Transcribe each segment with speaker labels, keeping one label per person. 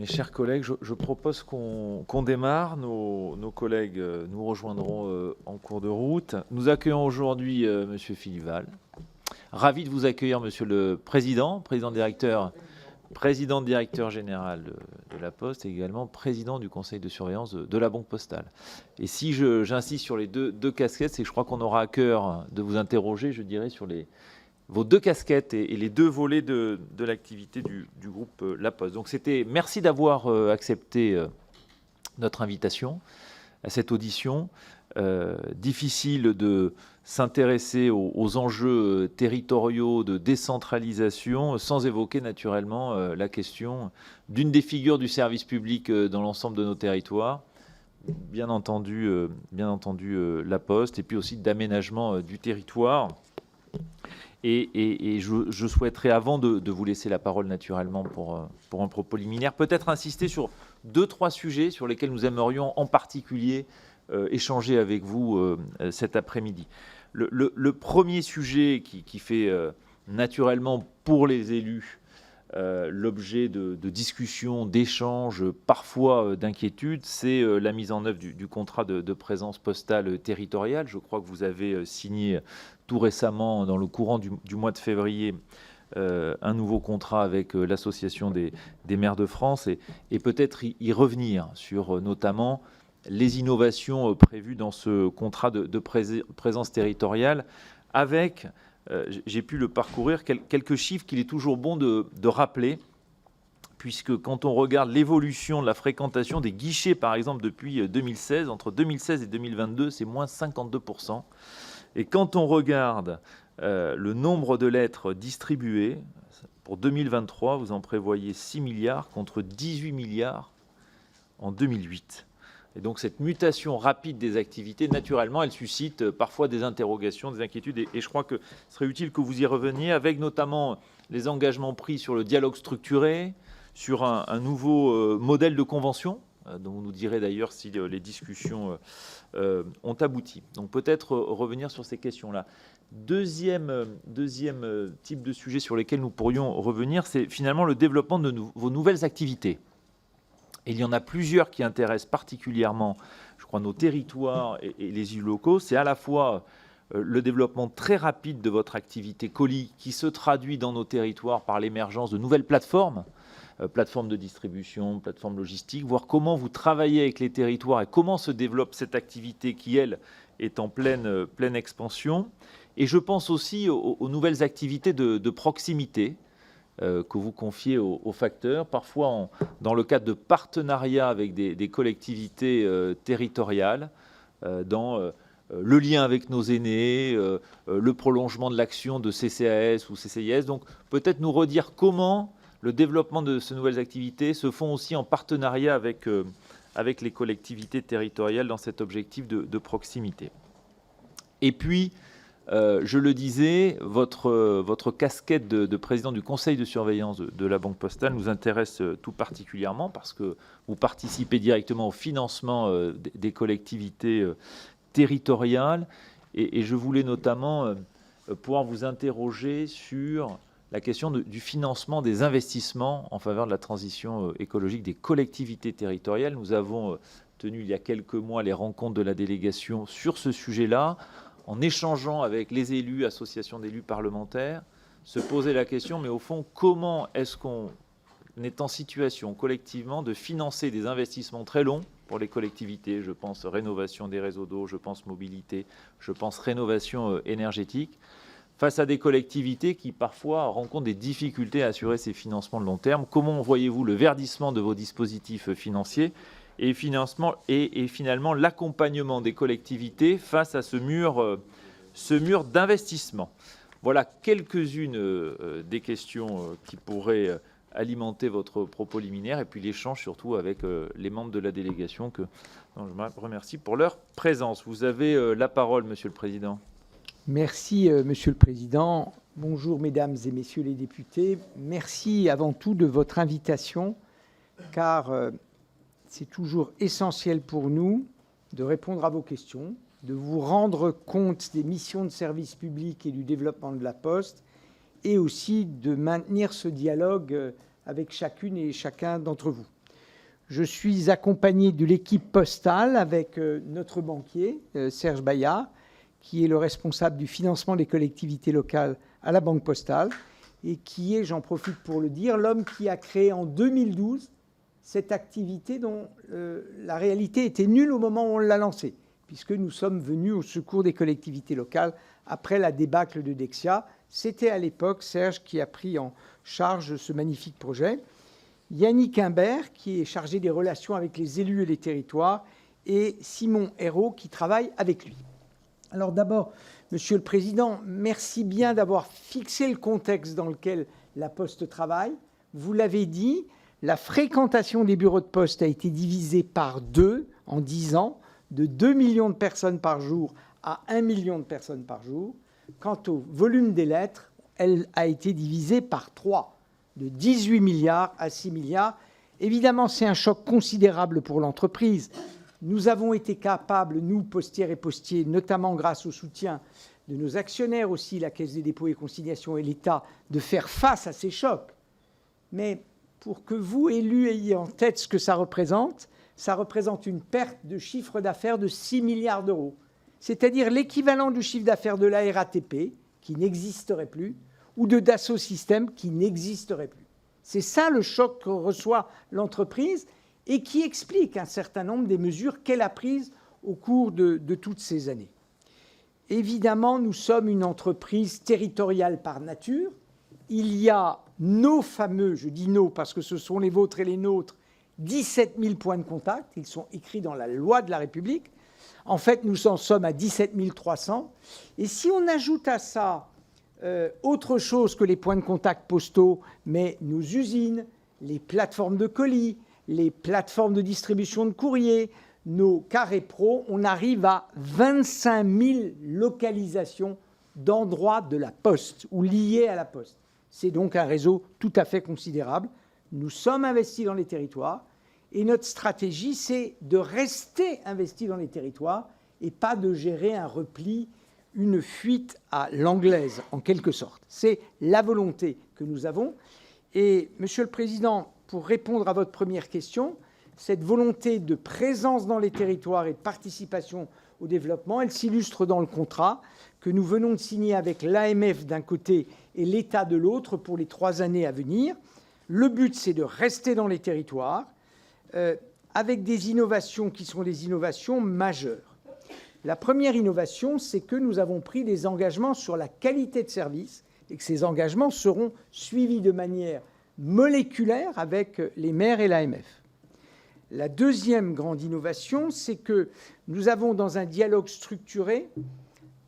Speaker 1: Mes chers collègues, je propose qu'on démarre. Nos collègues nous rejoindront en cours de route. Nous accueillons aujourd'hui Monsieur Philippe Val. Ravi de vous accueillir, Monsieur le Président, président-directeur général de la Poste et également président du conseil de surveillance de la Banque Postale. Et si j'insiste sur les deux casquettes, c'est que je crois qu'on aura à cœur de vous interroger, je dirais, sur vos deux casquettes et les deux volets de l'activité du groupe La Poste. Donc merci d'avoir accepté notre invitation à cette audition. Difficile de s'intéresser aux enjeux territoriaux de décentralisation sans évoquer naturellement la question d'une des figures du service public dans l'ensemble de nos territoires, bien entendu La Poste, et puis aussi d'aménagement du territoire. Et je souhaiterais, avant de vous laisser la parole naturellement pour un propos liminaire, peut-être insister sur 2-3 sujets sur lesquels nous aimerions en particulier échanger avec vous cet après-midi. Le premier sujet qui fait naturellement pour les élus l'objet de discussions, d'échanges, parfois d'inquiétudes, c'est la mise en œuvre du contrat de présence postale territoriale. Je crois que vous avez signé tout récemment, dans le courant du mois de février, un nouveau contrat avec l'Association des maires de France et peut-être y revenir sur notamment les innovations prévues dans ce contrat de présence territoriale avec, j'ai pu le parcourir, quelques chiffres qu'il est toujours bon de rappeler, puisque quand on regarde l'évolution de la fréquentation des guichets, par exemple, depuis 2016, entre 2016 et 2022, c'est moins 52%. Et quand on regarde le nombre de lettres distribuées, pour 2023, vous en prévoyez 6 milliards contre 18 milliards en 2008. Et donc cette mutation rapide des activités, naturellement, elle suscite parfois des interrogations, des inquiétudes. Et je crois que ce serait utile que vous y reveniez, avec notamment les engagements pris sur le dialogue structuré, sur un nouveau modèle de convention, dont vous nous direz d'ailleurs si les discussions ont abouti. Donc peut-être revenir sur ces questions-là. Deuxième type de sujet sur lesquels nous pourrions revenir, c'est finalement le développement de vos nouvelles activités. Et il y en a plusieurs qui intéressent particulièrement, je crois, nos territoires et les élus locaux. C'est à la fois le développement très rapide de votre activité colis qui se traduit dans nos territoires par l'émergence de nouvelles plateformes, plateformes de distribution, plateformes logistiques, voir comment vous travaillez avec les territoires et comment se développe cette activité qui, elle, est en pleine expansion. Et je pense aussi aux nouvelles activités de proximité, que vous confiez aux facteurs, parfois dans le cadre de partenariats avec des collectivités territoriales, dans le lien avec nos aînés, le prolongement de l'action de CCAS ou CCIS. Donc peut-être nous redire comment le développement de ces nouvelles activités se font aussi en partenariat avec les collectivités territoriales dans cet objectif de proximité. Et puis, je le disais, votre casquette de président du conseil de surveillance de la Banque Postale nous intéresse tout particulièrement parce que vous participez directement au financement des collectivités territoriales. Et je voulais notamment pouvoir vous interroger sur la question du financement des investissements en faveur de la transition écologique des collectivités territoriales. Nous avons tenu il y a quelques mois les rencontres de la délégation sur ce sujet-là, en échangeant avec les élus, associations d'élus parlementaires, se poser la question, mais au fond, comment est-ce qu'on est en situation collectivement de financer des investissements très longs pour les collectivités, je pense rénovation des réseaux d'eau, je pense mobilité, je pense rénovation énergétique, face à des collectivités qui parfois rencontrent des difficultés à assurer ces financements de long terme. Comment voyez-vous le verdissement de vos dispositifs financiers et finalement l'accompagnement des collectivités face à ce mur d'investissement? Voilà quelques-unes des questions qui pourraient alimenter votre propos liminaire et puis l'échange surtout avec les membres de la délégation dont je remercie pour leur présence. Vous avez la parole, Monsieur le Président.
Speaker 2: Merci, Monsieur le Président. Bonjour, Mesdames et Messieurs les députés. Merci avant tout de votre invitation, car c'est toujours essentiel pour nous de répondre à vos questions, de vous rendre compte des missions de service public et du développement de la Poste, et aussi de maintenir ce dialogue avec chacune et chacun d'entre vous. Je suis accompagné de l'équipe postale avec notre banquier, Serge Bayard, qui est le responsable du financement des collectivités locales à la Banque postale et qui est, j'en profite pour le dire, l'homme qui a créé en 2012 cette activité dont la réalité était nulle au moment où on l'a lancée, puisque nous sommes venus au secours des collectivités locales après la débâcle de Dexia. C'était à l'époque Serge qui a pris en charge ce magnifique projet. Yannick Imbert, qui est chargé des relations avec les élus et les territoires, et Simon Hérault, qui travaille avec lui. Alors d'abord, Monsieur le Président, merci bien d'avoir fixé le contexte dans lequel la Poste travaille. Vous l'avez dit, la fréquentation des bureaux de poste a été divisée par 2 en 10 ans, de 2 millions de personnes par jour à 1 million de personnes par jour. Quant au volume des lettres, elle a été divisée par 3, de 18 milliards à 6 milliards. Évidemment, c'est un choc considérable pour l'entreprise. Nous avons été capables, nous, postières et postiers, notamment grâce au soutien de nos actionnaires aussi, la Caisse des dépôts et consignations et l'État, de faire face à ces chocs. Mais pour que vous, élus, ayez en tête ce que ça représente une perte de chiffre d'affaires de 6 milliards d'euros. C'est-à-dire l'équivalent du chiffre d'affaires de la RATP, qui n'existerait plus, ou de Dassault Systèmes, qui n'existerait plus. C'est ça le choc que reçoit l'entreprise et qui explique un certain nombre des mesures qu'elle a prises au cours de toutes ces années. Évidemment, nous sommes une entreprise territoriale par nature. Il y a nos fameux, je dis nos parce que ce sont les vôtres et les nôtres, 17 000 points de contact. Ils sont écrits dans la loi de la République. En fait, nous en sommes à 17 300. Et si on ajoute à ça autre chose que les points de contact postaux, mais nos usines, les plateformes de colis, les plateformes de distribution de courrier, nos carrés pro, on arrive à 25 000 localisations d'endroits de la Poste ou liés à la Poste. C'est donc un réseau tout à fait considérable. Nous sommes investis dans les territoires et notre stratégie, c'est de rester investis dans les territoires et pas de gérer un repli, une fuite à l'anglaise, en quelque sorte. C'est la volonté que nous avons. Et, Monsieur le Président, pour répondre à votre première question, cette volonté de présence dans les territoires et de participation au développement, elle s'illustre dans le contrat que nous venons de signer avec l'AMF d'un côté et l'État de l'autre pour les 3 années à venir. Le but, c'est de rester dans les territoires avec des innovations qui sont des innovations majeures. La première innovation, c'est que nous avons pris des engagements sur la qualité de service et que ces engagements seront suivis de manière moléculaire avec les maires et l'AMF. La deuxième grande innovation, c'est que nous avons, dans un dialogue structuré,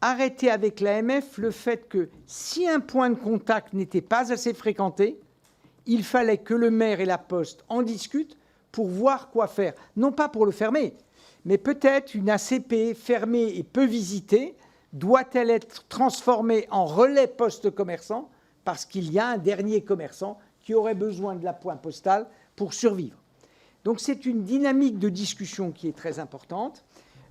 Speaker 2: arrêté avec l'AMF le fait que si un point de contact n'était pas assez fréquenté, il fallait que le maire et la Poste en discutent pour voir quoi faire. Non pas pour le fermer, mais peut-être une ACP fermée et peu visitée doit-elle être transformée en relais poste commerçant parce qu'il y a un dernier commerçant qui aurait besoin de la pointe postale pour survivre. Donc c'est une dynamique de discussion qui est très importante.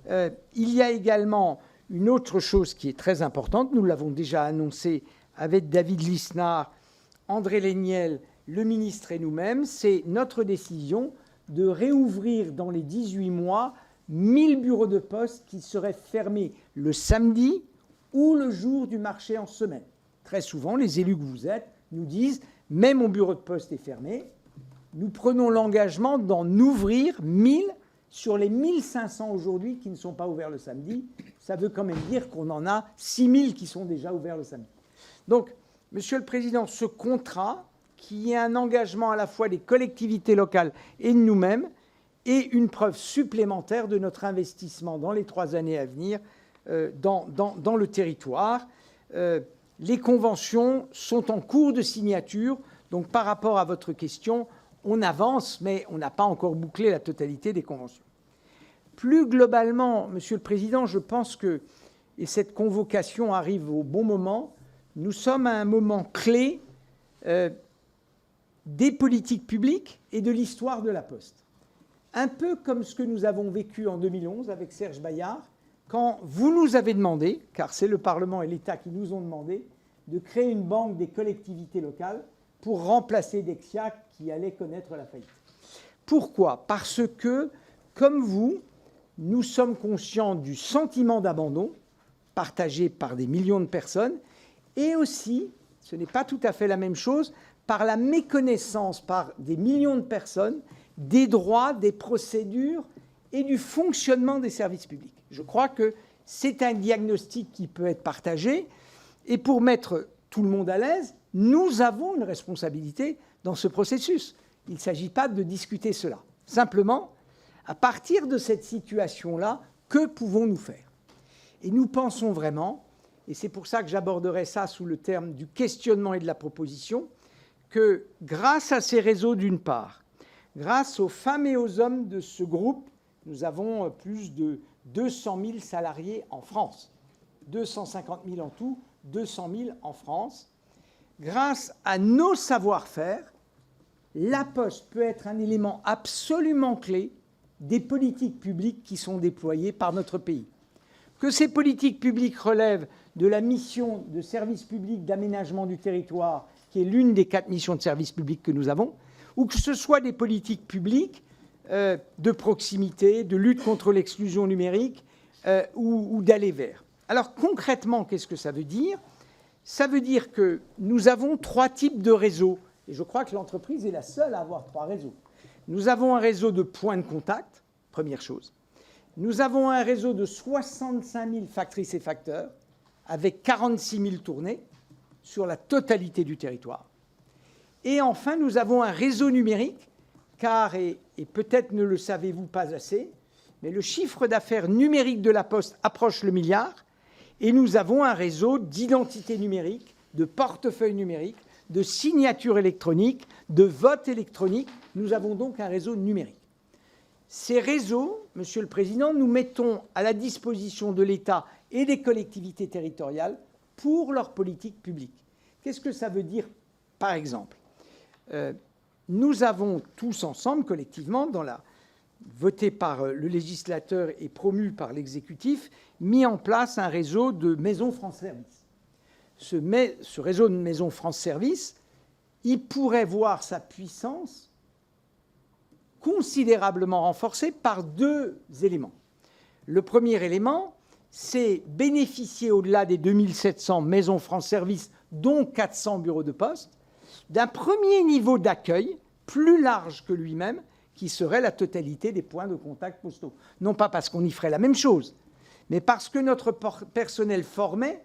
Speaker 2: Il y a également une autre chose qui est très importante, nous l'avons déjà annoncé avec David Lisnard, André Léniel, le ministre et nous-mêmes, c'est notre décision de réouvrir dans les 18 mois 1000 bureaux de poste qui seraient fermés le samedi ou le jour du marché en semaine. Très souvent, les élus que vous êtes nous disent « même mon bureau de poste est fermé ». Nous prenons l'engagement d'en ouvrir 1000 sur les 1500 aujourd'hui qui ne sont pas ouverts le samedi. Ça veut quand même dire qu'on en a 6000 qui sont déjà ouverts le samedi. Donc, Monsieur le Président, ce contrat, qui est un engagement à la fois des collectivités locales et de nous-mêmes, est une preuve supplémentaire de notre investissement dans les 3 années à venir dans le territoire. Les conventions sont en cours de signature. Donc, par rapport à votre question, on avance, mais on n'a pas encore bouclé la totalité des conventions. Plus globalement, Monsieur le Président, je pense que, et cette convocation arrive au bon moment, nous sommes à un moment clé des politiques publiques et de l'histoire de la Poste. Un peu comme ce que nous avons vécu en 2011 avec Serge Bayard, quand vous nous avez demandé, car c'est le Parlement et l'État qui nous ont demandé, de créer une banque des collectivités locales pour remplacer Dexia qui allait connaître la faillite. Pourquoi? Parce que, comme vous, nous sommes conscients du sentiment d'abandon partagé par des millions de personnes et aussi, ce n'est pas tout à fait la même chose, par la méconnaissance par des millions de personnes des droits, des procédures et du fonctionnement des services publics. Je crois que c'est un diagnostic qui peut être partagé et pour mettre tout le monde à l'aise, nous avons une responsabilité dans ce processus. Il ne s'agit pas de discuter cela. Simplement, à partir de cette situation-là, que pouvons-nous faire? Et nous pensons vraiment, et c'est pour ça que j'aborderai ça sous le terme du questionnement et de la proposition, que grâce à ces réseaux d'une part, grâce aux femmes et aux hommes de ce groupe, nous avons plus de 200 000 salariés en France, 250 000 en tout, 200 000 en France. Grâce à nos savoir-faire, la Poste peut être un élément absolument clé des politiques publiques qui sont déployées par notre pays. Que ces politiques publiques relèvent de la mission de service public d'aménagement du territoire, qui est l'une des 4 missions de service public que nous avons, ou que ce soit des politiques publiques de proximité, de lutte contre l'exclusion numérique ou d'aller vers. Alors concrètement, qu'est-ce que ça veut dire? Ça veut dire que nous avons 3 types de réseaux, et je crois que l'entreprise est la seule à avoir 3 réseaux. Nous avons un réseau de points de contact, première chose. Nous avons un réseau de 65 000 factrices et facteurs, avec 46 000 tournées sur la totalité du territoire. Et enfin, nous avons un réseau numérique, car, et peut-être ne le savez-vous pas assez, mais le chiffre d'affaires numérique de la Poste approche le milliard, et nous avons un réseau d'identité numérique, de portefeuille numérique, de signature électronique, de vote électronique. Nous avons donc un réseau numérique. Ces réseaux, Monsieur le Président, nous mettons à la disposition de l'État et des collectivités territoriales pour leur politique publique. Qu'est-ce que ça veut dire, par exemple? Nous avons tous ensemble, collectivement, voté par le législateur et promu par l'exécutif, mis en place un réseau de maisons France Service. Ce réseau de maisons France Service, il pourrait voir sa puissance considérablement renforcée par 2 éléments. Le premier élément, c'est bénéficier, au-delà des 2700 maisons France Service, dont 400 bureaux de poste, d'un premier niveau d'accueil plus large que lui-même, qui serait la totalité des points de contact postaux. Non pas parce qu'on y ferait la même chose, mais parce que notre personnel formé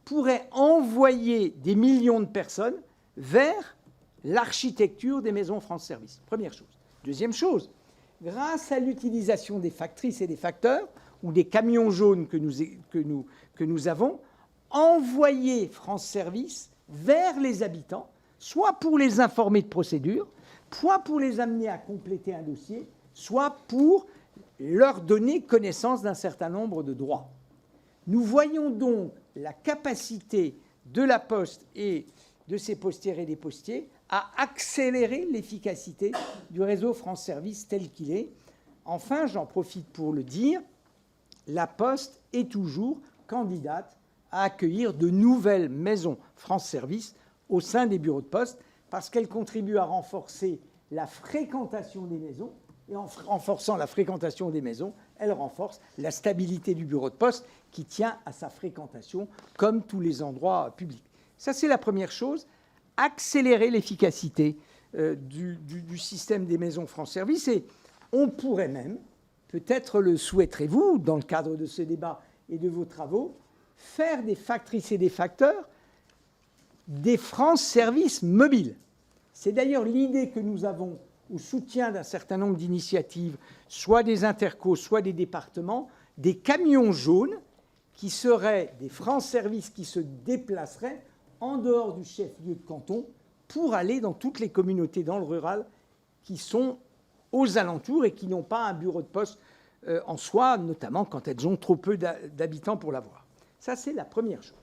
Speaker 2: pourrait envoyer des millions de personnes vers l'architecture des maisons France Service. Première chose. Deuxième chose, grâce à l'utilisation des factrices et des facteurs, ou des camions jaunes que nous avons, envoyer France Service vers les habitants, soit pour les informer de procédures, soit pour les amener à compléter un dossier, soit pour leur donner connaissance d'un certain nombre de droits. Nous voyons donc la capacité de la Poste et de ses postières et des postiers à accélérer l'efficacité du réseau France Service tel qu'il est. Enfin, j'en profite pour le dire, la Poste est toujours candidate à accueillir de nouvelles maisons France Service au sein des bureaux de poste parce qu'elle contribue à renforcer la fréquentation des maisons. Et en renforçant la fréquentation des maisons, elle renforce la stabilité du bureau de poste qui tient à sa fréquentation comme tous les endroits publics. Ça, c'est la première chose. Accélérer l'efficacité du système des maisons France Service. Et on pourrait même, peut-être le souhaiterez-vous, dans le cadre de ce débat et de vos travaux, faire des factrices et des facteurs des France Service mobiles. C'est d'ailleurs l'idée que nous avons au soutien d'un certain nombre d'initiatives, soit des intercos, soit des départements, des camions jaunes qui seraient des France Service qui se déplaceraient en dehors du chef-lieu de canton pour aller dans toutes les communautés dans le rural qui sont aux alentours et qui n'ont pas un bureau de poste en soi, notamment quand elles ont trop peu d'habitants pour l'avoir. Ça, c'est la première chose.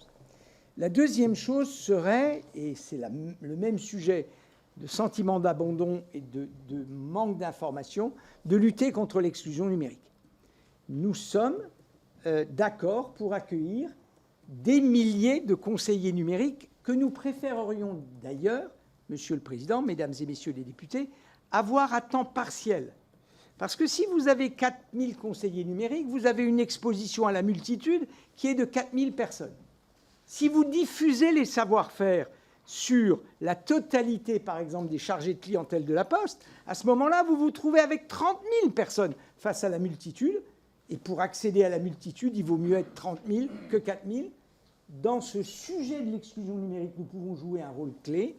Speaker 2: La deuxième chose serait, et c'est le même sujet de sentiment d'abandon et de manque d'information, de lutter contre l'exclusion numérique. Nous sommes d'accord pour accueillir des milliers de conseillers numériques que nous préférerions d'ailleurs, Monsieur le Président, Mesdames et Messieurs les députés, avoir à temps partiel. Parce que si vous avez 4000 conseillers numériques, vous avez une exposition à la multitude qui est de 4000 personnes. Si vous diffusez les savoir-faire sur la totalité, par exemple, des chargés de clientèle de la Poste, à ce moment-là, vous vous trouvez avec 30 000 personnes face à la multitude. Et pour accéder à la multitude, il vaut mieux être 30 000 que 4 000. Dans ce sujet de l'exclusion numérique, nous pouvons jouer un rôle clé.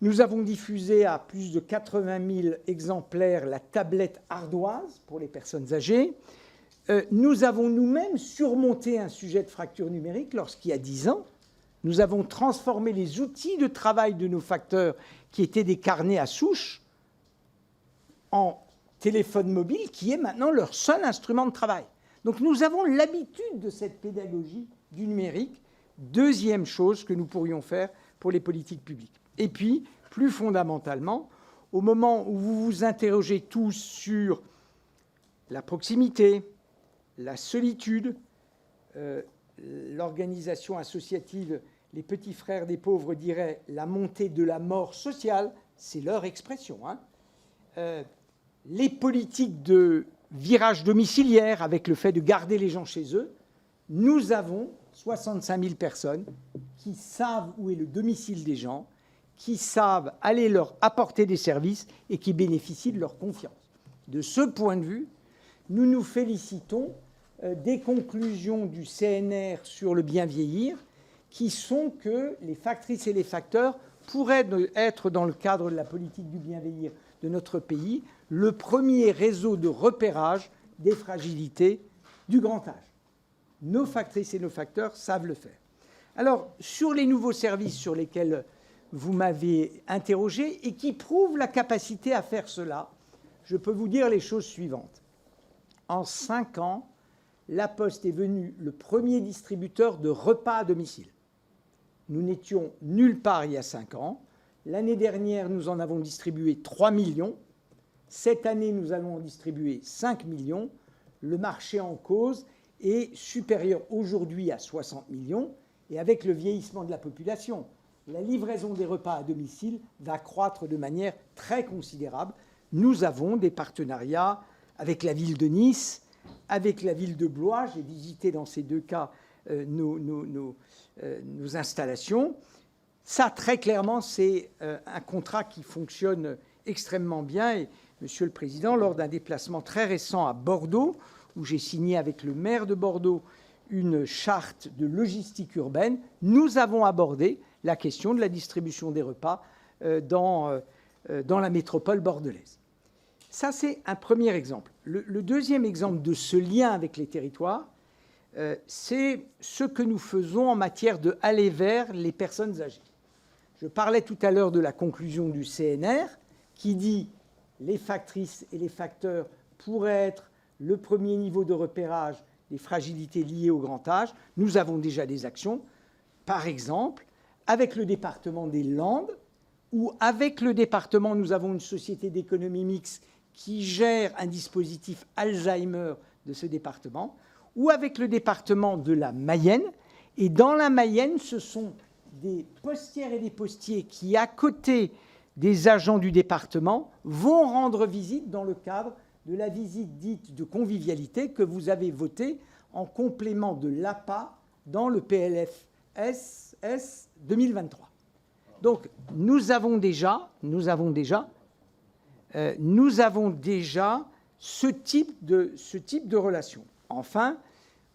Speaker 2: Nous avons diffusé à plus de 80 000 exemplaires la tablette ardoise pour les personnes âgées. Nous avons nous-mêmes surmonté un sujet de fracture numérique lorsqu'il y a 10 ans, nous avons transformé les outils de travail de nos facteurs, qui étaient des carnets à souche, en téléphone mobile, qui est maintenant leur seul instrument de travail. Donc nous avons l'habitude de cette pédagogie du numérique. Deuxième chose que nous pourrions faire pour les politiques publiques. Et puis, plus fondamentalement, au moment où vous vous interrogez tous sur la proximité, la solitude, l'organisation associative, les petits frères des pauvres diraient la montée de la mort sociale, c'est leur expression, hein. Les politiques de virage domiciliaire, avec le fait de garder les gens chez eux, nous avons 65 000 personnes qui savent où est le domicile des gens, qui savent aller leur apporter des services et qui bénéficient de leur confiance. De ce point de vue, nous nous félicitons des conclusions du CNR sur le bien vieillir, qui sont que les factrices et les facteurs pourraient être, dans le cadre de la politique du bien vieillir de notre pays, le premier réseau de repérage des fragilités du grand âge. Nos factrices et nos facteurs savent le faire. Alors, sur les nouveaux services sur lesquels vous m'avez interrogé et qui prouvent la capacité à faire cela, je peux vous dire les choses suivantes. En 5 ans, La Poste est venue le premier distributeur de repas à domicile. Nous n'étions nulle part il y a 5 ans. L'année dernière, nous en avons distribué 3 millions. Cette année, nous allons en distribuer 5 millions. Le marché en cause est supérieur aujourd'hui à 60 millions. Et avec le vieillissement de la population, la livraison des repas à domicile va croître de manière très considérable. Nous avons des partenariats avec la ville de Nice, avec la ville de Blois. J'ai visité dans ces 2 cas nos installations. Ça, très clairement, c'est un contrat qui fonctionne extrêmement bien. Et, Monsieur le Président, lors d'un déplacement très récent à Bordeaux, où j'ai signé avec le maire de Bordeaux une charte de logistique urbaine, nous avons abordé la question de la distribution des repas dans la métropole bordelaise. Ça, c'est un premier exemple. Le deuxième exemple de ce lien avec les territoires, c'est ce que nous faisons en matière de aller vers les personnes âgées. Je parlais tout à l'heure de la conclusion du CNR qui dit les factrices et les facteurs pourraient être le premier niveau de repérage des fragilités liées au grand âge. Nous avons déjà des actions, par exemple, avec le département des Landes, où avec le département, nous avons une société d'économie mixte qui gère un dispositif Alzheimer de ce département, ou avec le département de la Mayenne. Et dans la Mayenne, ce sont des postières et des postiers qui, à côté des agents du département, vont rendre visite dans le cadre de la visite dite de convivialité que vous avez votée en complément de l'APA dans le PLFSS 2023. Donc, nous avons déjà ce type de relation. Enfin,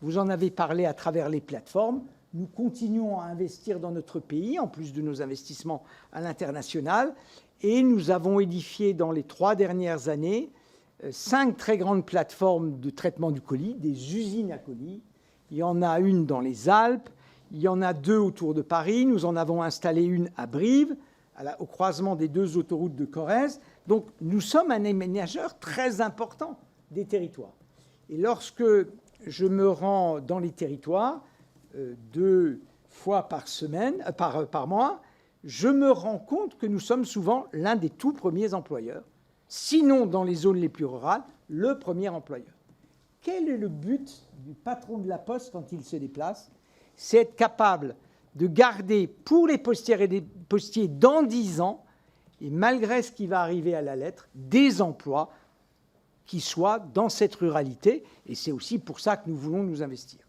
Speaker 2: vous en avez parlé à travers les plateformes. Nous continuons à investir dans notre pays, en plus de nos investissements à l'international. Et nous avons édifié dans les 3 dernières années 5 très grandes plateformes de traitement du colis, des usines à colis. Il y en a une dans les Alpes, il y en a 2 autour de Paris. Nous en avons installé une à Brive, au croisement des 2 autoroutes de Corrèze. Donc nous sommes un aménageur très important des territoires. Et lorsque je me rends dans les territoires, 2 fois par mois, je me rends compte que nous sommes souvent l'un des tout premiers employeurs, sinon dans les zones les plus rurales, le premier employeur. Quel est le but du patron de la Poste quand il se déplace? C'est être capable de garder pour les postières et les postiers dans 10 ans et malgré ce qui va arriver à la lettre, des emplois qui soient dans cette ruralité. Et c'est aussi pour ça que nous voulons nous investir.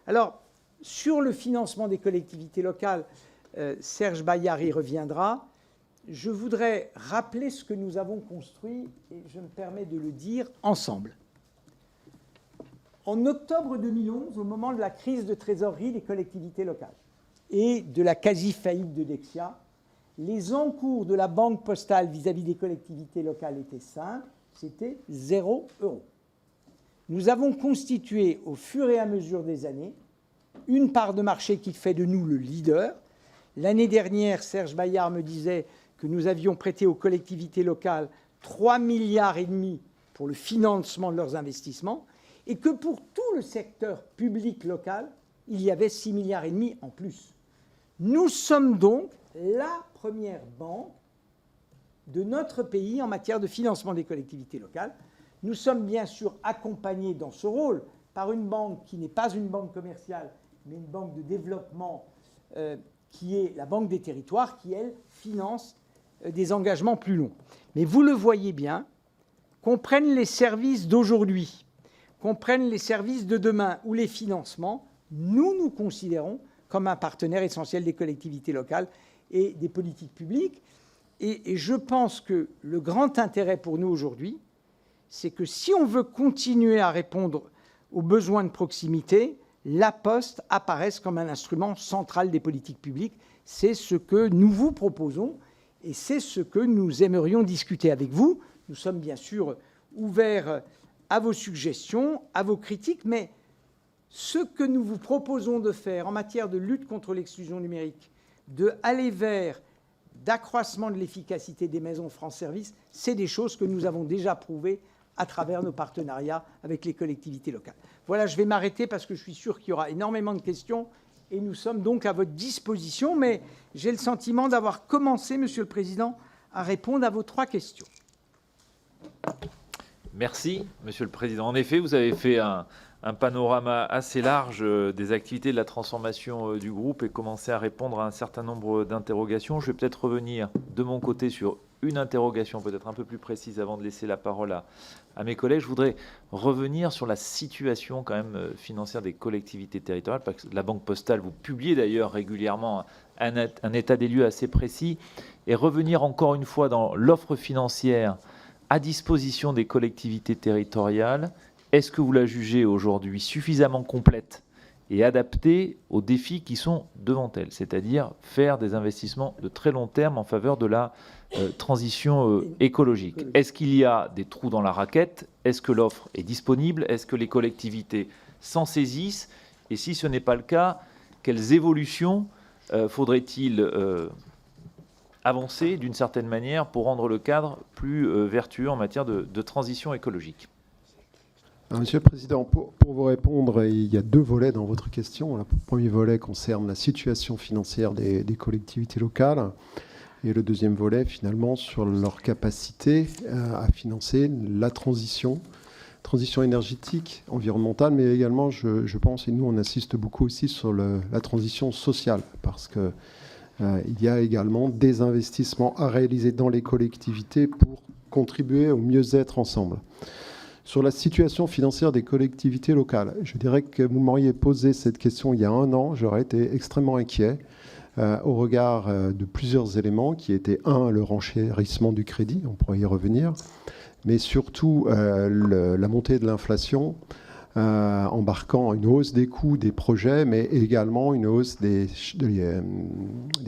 Speaker 2: Alors, sur le financement des collectivités locales, Serge Bayard y reviendra. Je voudrais rappeler ce que nous avons construit, et je me permets de le dire, ensemble. En octobre 2011, au moment de la crise de trésorerie des collectivités locales et de la quasi-faillite de Dexia, les encours de la Banque postale vis-à-vis des collectivités locales étaient simples, c'était 0 €. Nous avons constitué, au fur et à mesure des années, une part de marché qui fait de nous le leader. L'année dernière, Serge Bayard me disait que nous avions prêté aux collectivités locales 3,5 milliards pour le financement de leurs investissements et que pour tout le secteur public local, il y avait 6,5 milliards en plus. Nous sommes donc la première banque de notre pays en matière de financement des collectivités locales. Nous sommes bien sûr accompagnés dans ce rôle par une banque qui n'est pas une banque commerciale, mais une banque de développement qui est la Banque des Territoires, qui, elle, finance des engagements plus longs. Mais vous le voyez bien, qu'on prenne les services d'aujourd'hui, qu'on prenne les services de demain ou les financements, nous nous considérons comme un partenaire essentiel des collectivités locales et des politiques publiques. Et je pense que le grand intérêt pour nous aujourd'hui, c'est que si on veut continuer à répondre aux besoins de proximité, la Poste apparaisse comme un instrument central des politiques publiques. C'est ce que nous vous proposons et c'est ce que nous aimerions discuter avec vous. Nous sommes bien sûr ouverts à vos suggestions, à vos critiques, mais ce que nous vous proposons de faire en matière de lutte contre l'exclusion numérique, d'aller vers d'accroissement de l'efficacité des maisons France Service, c'est des choses que nous avons déjà prouvées à travers nos partenariats avec les collectivités locales. Voilà, je vais m'arrêter parce que je suis sûr qu'il y aura énormément de questions et nous sommes donc à votre disposition, mais j'ai le sentiment d'avoir commencé, Monsieur le Président, à répondre à vos 3 questions.
Speaker 1: Merci, Monsieur le Président. En effet, vous avez fait un panorama assez large des activités de la transformation du groupe et commencer à répondre à un certain nombre d'interrogations. Je vais peut-être revenir de mon côté sur une interrogation peut-être un peu plus précise avant de laisser la parole à mes collègues. Je voudrais revenir sur la situation quand même financière des collectivités territoriales, parce que la Banque postale, vous publiez d'ailleurs régulièrement un état des lieux assez précis, et revenir encore une fois dans l'offre financière à disposition des collectivités territoriales. Est-ce que vous la jugez aujourd'hui suffisamment complète et adaptée aux défis qui sont devant elle, c'est-à-dire faire des investissements de très long terme en faveur de la transition écologique? Est-ce qu'il y a des trous dans la raquette? Est-ce que l'offre est disponible? Est-ce que les collectivités s'en saisissent? Et si ce n'est pas le cas, quelles évolutions faudrait-il avancer d'une certaine manière pour rendre le cadre plus vertueux en matière de transition écologique?
Speaker 3: Alors, Monsieur le Président, pour vous répondre, il y a 2 volets dans votre question. Le premier volet concerne la situation financière des collectivités locales et le deuxième volet, finalement, sur leur capacité à financer la transition énergétique, environnementale, mais également, je pense, et nous on insiste beaucoup aussi sur la transition sociale, parce que il y a également des investissements à réaliser dans les collectivités pour contribuer au mieux-être ensemble. Sur la situation financière des collectivités locales, je dirais que vous m'auriez posé cette question il y a 1 an, j'aurais été extrêmement inquiet au regard de plusieurs éléments qui étaient, 1, le renchérissement du crédit, on pourrait y revenir, mais surtout la montée de l'inflation, embarquant une hausse des coûts des projets, mais également une hausse des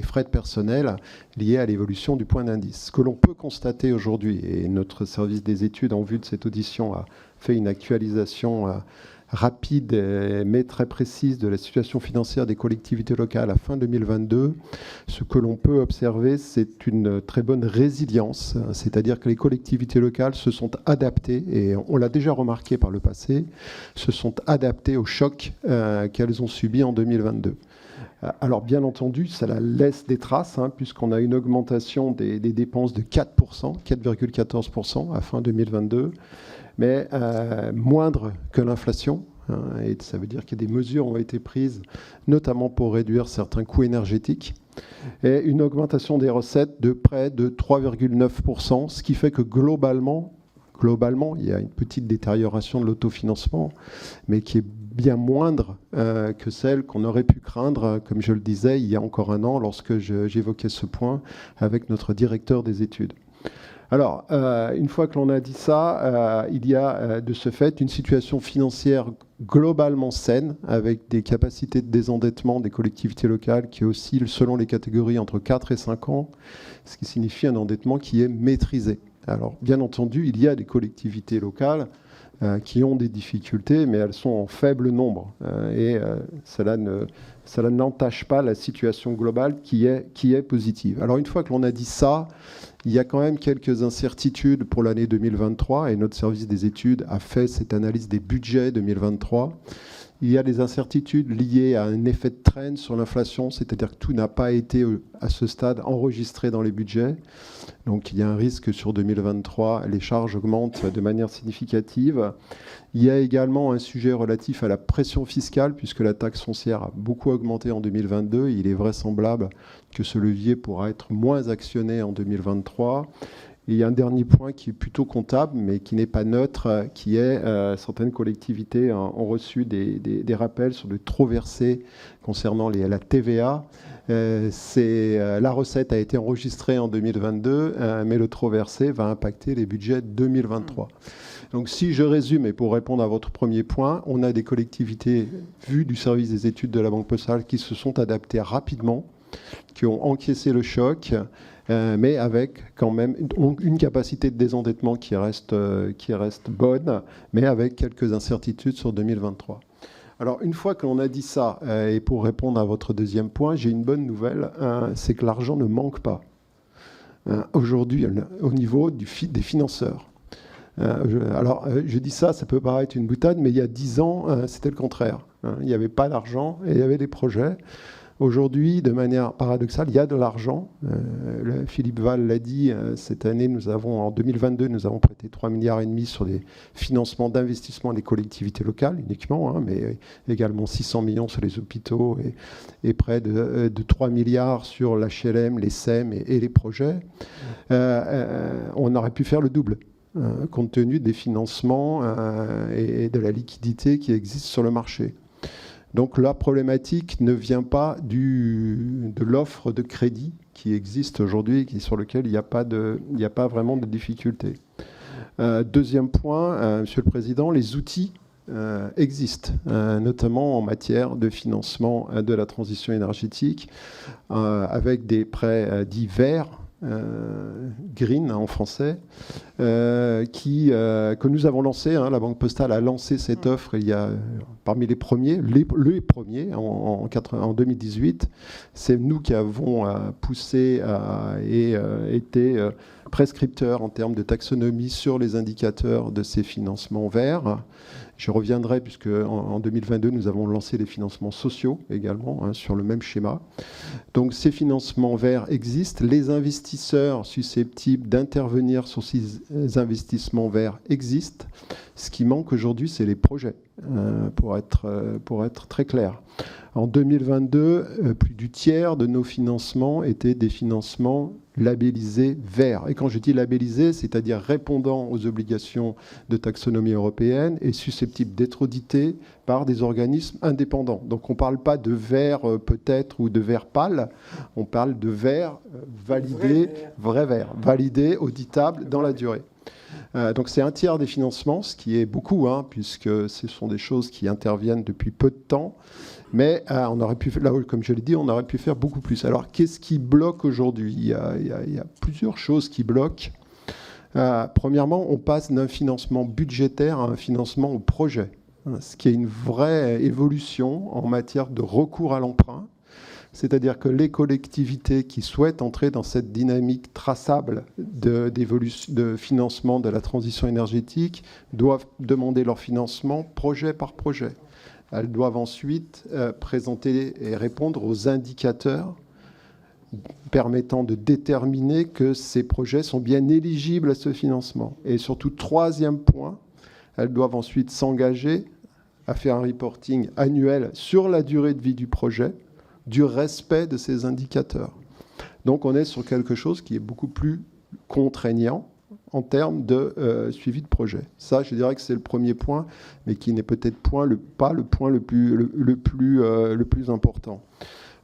Speaker 3: frais de personnel liés à l'évolution du point d'indice. Ce que l'on peut constater aujourd'hui, et notre service des études, en vue de cette audition, a fait une actualisation rapide mais très précise de la situation financière des collectivités locales à fin 2022. Ce que l'on peut observer, c'est une très bonne résilience, c'est-à-dire que les collectivités locales se sont adaptées, et on l'a déjà remarqué par le passé, se sont adaptées au choc qu'elles ont subi en 2022. Alors bien entendu, ça laisse des traces, puisqu'on a une augmentation des dépenses de 4%, 4,14% à fin 2022, mais moindre que l'inflation, Et ça veut dire que des mesures ont été prises, notamment pour réduire certains coûts énergétiques, et une augmentation des recettes de près de 3,9%, ce qui fait que globalement, il y a une petite détérioration de l'autofinancement, mais qui est bien moindre que celle qu'on aurait pu craindre, comme je le disais, il y a encore un an, lorsque j'évoquais ce point avec notre directeur des études. Alors, une fois que l'on a dit ça, il y a de ce fait une situation financière globalement saine, avec des capacités de désendettement des collectivités locales qui oscillent selon les catégories entre 4 et 5 ans, ce qui signifie un endettement qui est maîtrisé. Alors, bien entendu, il y a des collectivités locales qui ont des difficultés, mais elles sont en faible nombre. Cela n'entache pas la situation globale qui est positive. Alors, une fois que l'on a dit ça, il y a quand même quelques incertitudes pour l'année 2023, et notre service des études a fait cette analyse des budgets 2023. Il y a des incertitudes liées à un effet de traîne sur l'inflation, c'est-à-dire que tout n'a pas été, à ce stade, enregistré dans les budgets. Donc il y a un risque que sur 2023, les charges augmentent de manière significative. Il y a également un sujet relatif à la pression fiscale, puisque la taxe foncière a beaucoup augmenté en 2022. Il est vraisemblable que ce levier pourra être moins actionné en 2023. Et il y a un dernier point qui est plutôt comptable, mais qui n'est pas neutre, qui est certaines collectivités ont reçu des rappels sur le trop versé concernant la TVA. La recette a été enregistrée en 2022, mais le trop versé va impacter les budgets 2023. Donc si je résume, et pour répondre à votre premier point, on a des collectivités, vues du service des études de la Banque Postale, qui se sont adaptées rapidement, qui ont encaissé le choc, mais avec quand même une capacité de désendettement qui reste bonne, mais avec quelques incertitudes sur 2023. Alors, une fois que l'on a dit ça, et pour répondre à votre deuxième point, j'ai une bonne nouvelle, c'est que l'argent ne manque pas aujourd'hui au niveau des financeurs. Je dis ça peut paraître une boutade, mais il y a 10 ans, c'était le contraire. Il n'y avait pas d'argent et il y avait des projets. Aujourd'hui, de manière paradoxale, il y a de l'argent. Philippe Val l'a dit, cette année, en 2022, nous avons prêté 3,5 milliards sur des financements d'investissement des collectivités locales uniquement, mais également 600 millions sur les hôpitaux et près de 3 milliards sur l'HLM, les SEM et les projets. On aurait pu faire le double, compte tenu des financements et de la liquidité qui existe sur le marché. Donc la problématique ne vient pas de l'offre de crédit qui existe aujourd'hui, sur lequel il n'y a pas vraiment de difficulté. Deuxième point, Monsieur le Président, les outils existent, notamment en matière de financement de la transition énergétique, avec des prêts dits verts, green en français, que nous avons lancé. La Banque Postale a lancé cette offre il y a parmi les premiers, les premiers en 2018. C'est nous qui avons poussé et été prescripteurs en termes de taxonomie sur les indicateurs de ces financements verts. Je reviendrai, puisque en 2022, nous avons lancé les financements sociaux également, sur le même schéma. Donc ces financements verts existent. Les investisseurs susceptibles d'intervenir sur ces investissements verts existent. Ce qui manque aujourd'hui, c'est les projets, pour être très clair. En 2022, plus du tiers de nos financements étaient des financements labellisés verts. Et quand je dis labellisés, c'est-à-dire répondant aux obligations de taxonomie européenne et susceptibles d'être audités par des organismes indépendants. Donc on ne parle pas de vert peut-être ou de vert pâle, on parle de vert validé, vrai vert, validé, auditable dans la durée. Donc c'est un tiers des financements, ce qui est beaucoup, puisque ce sont des choses qui interviennent depuis peu de temps. Mais on aurait pu, là, comme je l'ai dit, on aurait pu faire beaucoup plus. Alors qu'est-ce qui bloque aujourd'hui ? Il y a plusieurs choses qui bloquent. Premièrement, on passe d'un financement budgétaire à un financement au projet, ce qui est une vraie évolution en matière de recours à l'emprunt. C'est-à-dire que les collectivités qui souhaitent entrer dans cette dynamique traçable de financement de la transition énergétique doivent demander leur financement projet par projet. Elles doivent ensuite présenter et répondre aux indicateurs permettant de déterminer que ces projets sont bien éligibles à ce financement. Et surtout, troisième point, elles doivent ensuite s'engager à faire un reporting annuel sur la durée de vie du projet, du respect de ces indicateurs. Donc on est sur quelque chose qui est beaucoup plus contraignant en termes de suivi de projet. Ça, je dirais que c'est le premier point, mais qui n'est peut-être pas le point le plus important.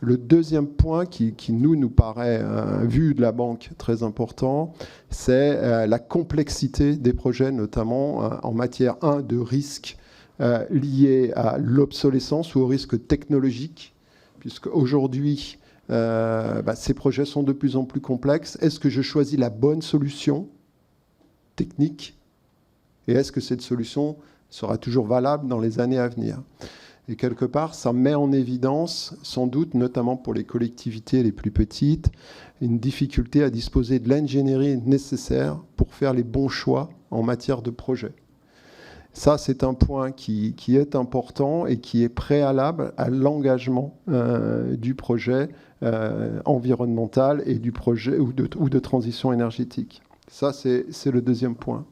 Speaker 3: Le deuxième point qui nous paraît, vu de la banque, très important, c'est la complexité des projets, notamment en matière de risques liés à l'obsolescence ou au risque technologique, puisque aujourd'hui, ces projets sont de plus en plus complexes. Est-ce que je choisis la bonne solution technique et est-ce que cette solution sera toujours valable dans les années à venir? Et quelque part, ça met en évidence, sans doute, notamment pour les collectivités les plus petites, une difficulté à disposer de l'ingénierie nécessaire pour faire les bons choix en matière de projet. Ça, c'est un point qui est important et qui est préalable à l'engagement du projet environnemental et du projet ou de transition énergétique. Ça, c'est le deuxième point.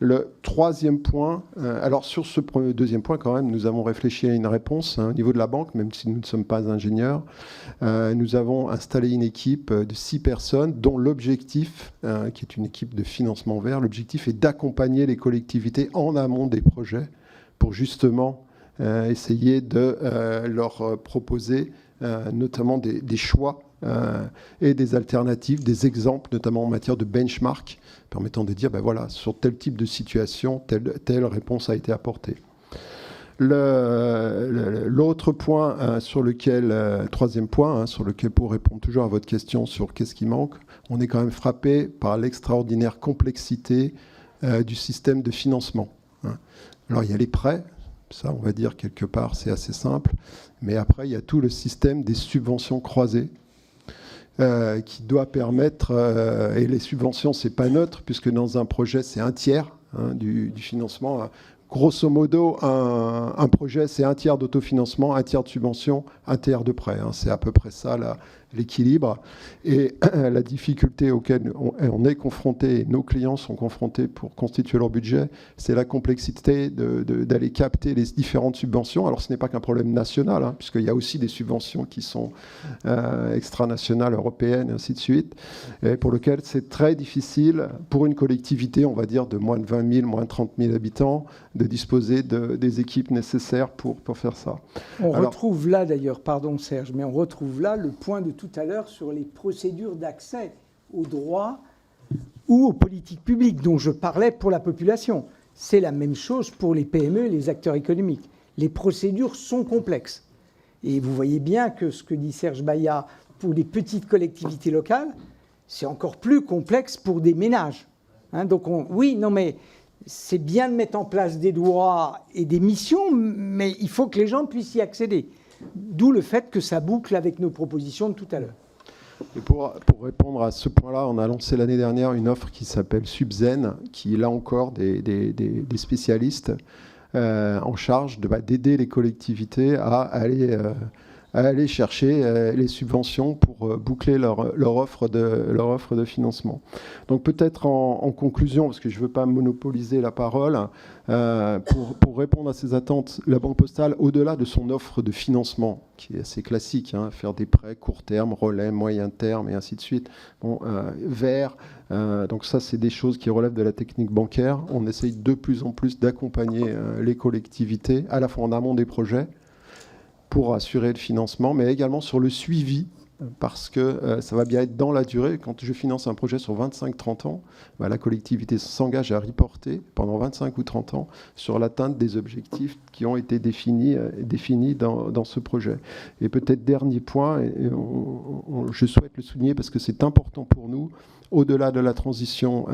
Speaker 3: Le troisième point, alors sur ce deuxième point, quand même, nous avons réfléchi à une réponse au niveau de la banque, même si nous ne sommes pas ingénieurs. Nous avons installé une équipe de 6 personnes, dont l'objectif, qui est une équipe de financement vert, l'objectif est d'accompagner les collectivités en amont des projets pour justement essayer de leur proposer notamment des choix et des alternatives, des exemples, notamment en matière de benchmark, permettant de dire, voilà, sur tel type de situation, telle réponse a été apportée. L'autre point troisième point, sur lequel, pour répondre toujours à votre question sur qu'est-ce qui manque, on est quand même frappé par l'extraordinaire complexité du système de financement. Alors, il y a les prêts. Ça, on va dire, quelque part, c'est assez simple. Mais après, il y a tout le système des subventions croisées qui doit permettre... et les subventions, c'est pas neutre, puisque dans un projet, c'est un tiers du financement. Grosso modo, un projet, c'est un tiers d'autofinancement, un tiers de subvention, un tiers de prêt. C'est à peu près ça, l'équilibre. Et la difficulté auquel on est confronté, nos clients sont confrontés pour constituer leur budget, c'est la complexité d'aller capter les différentes subventions. Alors, ce n'est pas qu'un problème national, puisqu'il y a aussi des subventions qui sont extranationales, européennes, et ainsi de suite, et pour lequel c'est très difficile pour une collectivité, on va dire, de moins de 20 000, moins de 30 000 habitants, de disposer des équipes nécessaires pour faire ça.
Speaker 2: Retrouve là, d'ailleurs, pardon Serge, mais on retrouve là le point de tout à l'heure sur les procédures d'accès aux droits ou aux politiques publiques dont je parlais pour la population. C'est la même chose pour les PME et les acteurs économiques. Les procédures sont complexes. Et vous voyez bien que ce que dit Serge Bayat pour les petites collectivités locales, c'est encore plus complexe pour des ménages. Donc mais c'est bien de mettre en place des droits et des missions, mais il faut que les gens puissent y accéder. D'où le fait que ça boucle avec nos propositions de tout à l'heure.
Speaker 3: Et pour répondre à ce point-là, on a lancé l'année dernière une offre qui s'appelle Subzen, qui est là encore des spécialistes en charge d'aider les collectivités à aller chercher les subventions pour boucler leur offre de financement. Donc peut-être en conclusion, parce que je ne veux pas monopoliser la parole, pour répondre à ces attentes, la Banque Postale, au-delà de son offre de financement, qui est assez classique, faire des prêts court terme, relais, moyen terme, et ainsi de suite, vert, donc ça c'est des choses qui relèvent de la technique bancaire. On essaye de plus en plus d'accompagner les collectivités, à la fois en amont des projets, pour assurer le financement, mais également sur le suivi, parce que ça va bien être dans la durée. Quand je finance un projet sur 25-30 ans, la collectivité s'engage à reporter pendant 25 ou 30 ans sur l'atteinte des objectifs qui ont été définis dans ce projet. Et peut-être dernier point, je souhaite le souligner parce que c'est important pour nous, au-delà de la transition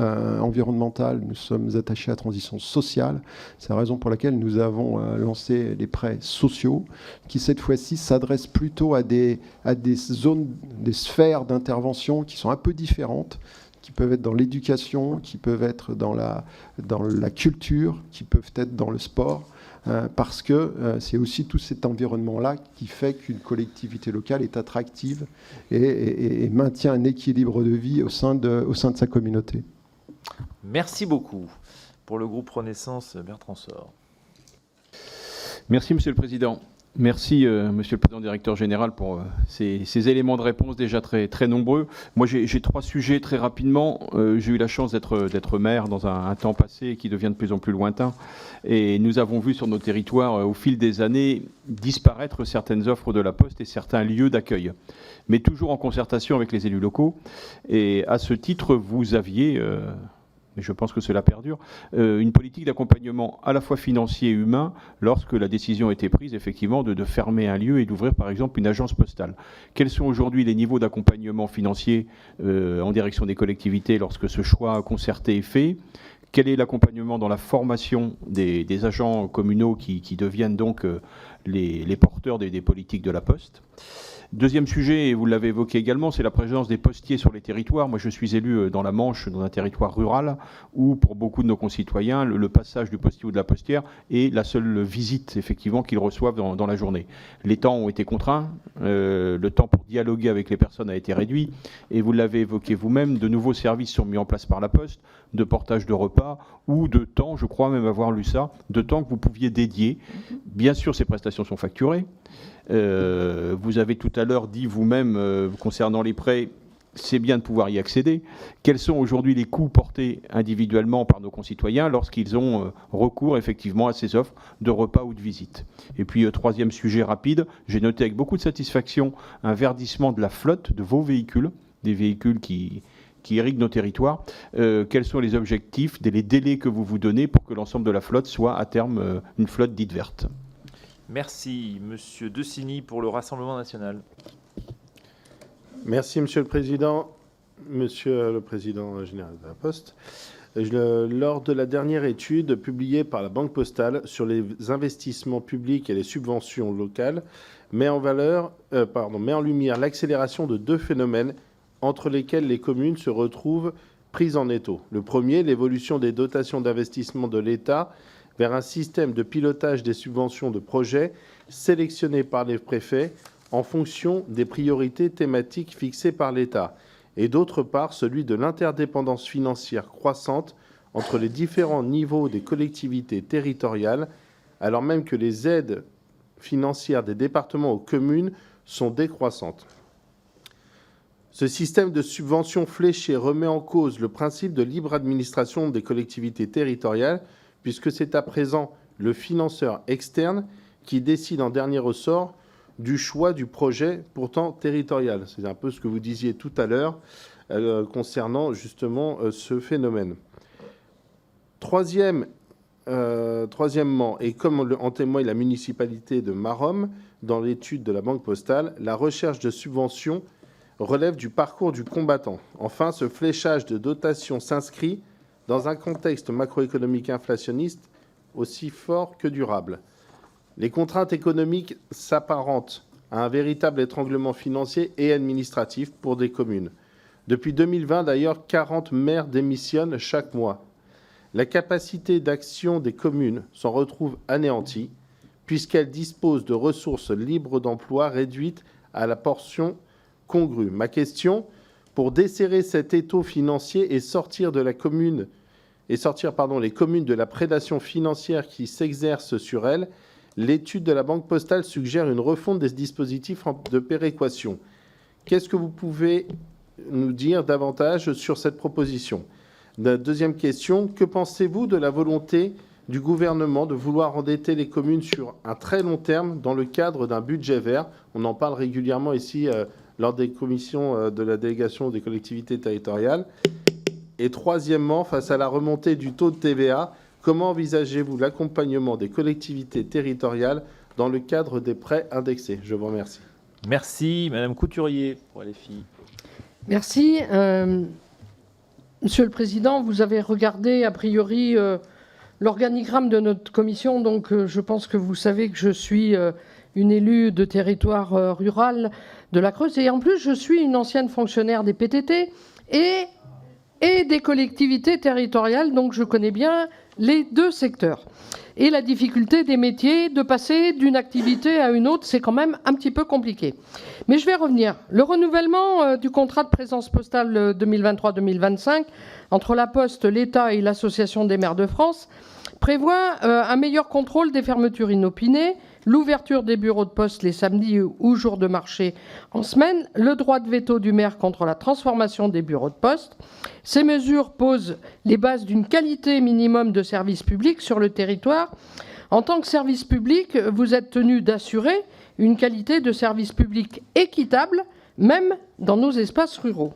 Speaker 3: environnementale, nous sommes attachés à la transition sociale. C'est la raison pour laquelle nous avons lancé les prêts sociaux, qui cette fois-ci s'adressent plutôt à des zones, des sphères d'intervention qui sont un peu différentes, qui peuvent être dans l'éducation, qui peuvent être dans la culture, qui peuvent être dans le sport, parce que c'est aussi tout cet environnement-là qui fait qu'une collectivité locale est attractive et maintient un équilibre de vie au sein de sa communauté.
Speaker 1: Merci beaucoup. Pour le groupe Renaissance, Bertrand Sor.
Speaker 4: Merci, Monsieur le Président. Merci, Monsieur le Président Directeur Général, pour ces éléments de réponse déjà très, très nombreux. Moi, j'ai 3 sujets très rapidement. J'ai eu la chance d'être maire dans un temps passé qui devient de plus en plus lointain. Et nous avons vu sur nos territoires, au fil des années, disparaître certaines offres de la Poste et certains lieux d'accueil, mais toujours en concertation avec les élus locaux. Et à ce titre, vous aviez... mais je pense que cela perdure, une politique d'accompagnement à la fois financier et humain lorsque la décision était prise effectivement de fermer un lieu et d'ouvrir par exemple une agence postale. Quels sont aujourd'hui les niveaux d'accompagnement financier en direction des collectivités lorsque ce choix concerté est fait ? Quel est l'accompagnement dans la formation des agents communaux qui deviennent donc les porteurs des politiques de la Poste ? Deuxième sujet, et vous l'avez évoqué également, c'est la présence des postiers sur les territoires. Moi, je suis élu dans la Manche, dans un territoire rural, où pour beaucoup de nos concitoyens, le passage du postier ou de la postière est la seule visite, effectivement, qu'ils reçoivent dans la journée. Les temps ont été contraints, le temps pour dialoguer avec les personnes a été réduit, et vous l'avez évoqué vous-même, de nouveaux services sont mis en place par la Poste, de portage de repas, ou de temps, je crois même avoir lu ça, de temps que vous pouviez dédier. Bien sûr, ces prestations sont facturées. Vous avez tout à l'heure dit vous-même, concernant les prêts, c'est bien de pouvoir y accéder. Quels sont aujourd'hui les coûts portés individuellement par nos concitoyens lorsqu'ils ont recours effectivement à ces offres de repas ou de visite? Et puis, troisième sujet rapide, j'ai noté avec beaucoup de satisfaction un verdissement de la flotte de vos véhicules, des véhicules qui irriguent nos territoires. Quels sont les objectifs, les délais que vous vous donnez pour que l'ensemble de la flotte soit à terme une flotte dite verte?
Speaker 1: Merci. Monsieur Decini pour le Rassemblement national.
Speaker 5: Merci, Monsieur le Président. Monsieur le Président général de la Poste, lors de la dernière étude publiée par la Banque postale sur les investissements publics et les subventions locales, met en lumière l'accélération de 2 phénomènes entre lesquels les communes se retrouvent prises en étau. Le premier, l'évolution des dotations d'investissement de l'État vers un système de pilotage des subventions de projets sélectionnés par les préfets en fonction des priorités thématiques fixées par l'État. Et d'autre part, celui de l'interdépendance financière croissante entre les différents niveaux des collectivités territoriales, alors même que les aides financières des départements aux communes sont décroissantes. Ce système de subventions fléchées remet en cause le principe de libre administration des collectivités territoriales, puisque c'est à présent le financeur externe qui décide en dernier ressort du choix du projet pourtant territorial. C'est un peu ce que vous disiez tout à l'heure concernant justement ce phénomène. Troisièmement, et comme en témoigne la municipalité de Maromme dans l'étude de la Banque postale, la recherche de subventions relève du parcours du combattant. Enfin, ce fléchage de dotation s'inscrit dans un contexte macroéconomique inflationniste aussi fort que durable. Les contraintes économiques s'apparentent à un véritable étranglement financier et administratif pour des communes. Depuis 2020, d'ailleurs, 40 maires démissionnent chaque mois. La capacité d'action des communes s'en retrouve anéantie, puisqu'elles disposent de ressources libres d'emploi réduites à la portion congrue. Ma question, pour desserrer cet étau financier et sortir les communes de la prédation financière qui s'exerce sur elles, l'étude de la Banque postale suggère une refonte des dispositifs de péréquation. Qu'est-ce que vous pouvez nous dire davantage sur cette proposition? Deuxième question, que pensez-vous de la volonté du gouvernement de vouloir endetter les communes sur un très long terme dans le cadre d'un budget vert? On en parle régulièrement ici lors des commissions de la délégation des collectivités territoriales. Et troisièmement, face à la remontée du taux de TVA, comment envisagez-vous l'accompagnement des collectivités territoriales dans le cadre des prêts indexés? Je vous remercie.
Speaker 1: Merci. Madame Couturier pour LFI.
Speaker 6: Merci. Monsieur le Président, vous avez regardé a priori l'organigramme de notre commission, donc je pense que vous savez que je suis une élue de territoire rural de la Creuse, et en plus je suis une ancienne fonctionnaire des PTT, et et des collectivités territoriales, donc je connais bien les deux secteurs. Et la difficulté des métiers de passer d'une activité à une autre, c'est quand même un petit peu compliqué. Mais je vais revenir. Le renouvellement du contrat de présence postale 2023-2025 entre la Poste, l'État et l'Association des maires de France prévoit un meilleur contrôle des fermetures inopinées, l'ouverture des bureaux de poste les samedis ou jours de marché en semaine, le droit de veto du maire contre la transformation des bureaux de poste. Ces mesures posent les bases d'une qualité minimum de service public sur le territoire. En tant que service public, vous êtes tenu d'assurer une qualité de service public équitable, même dans nos espaces ruraux.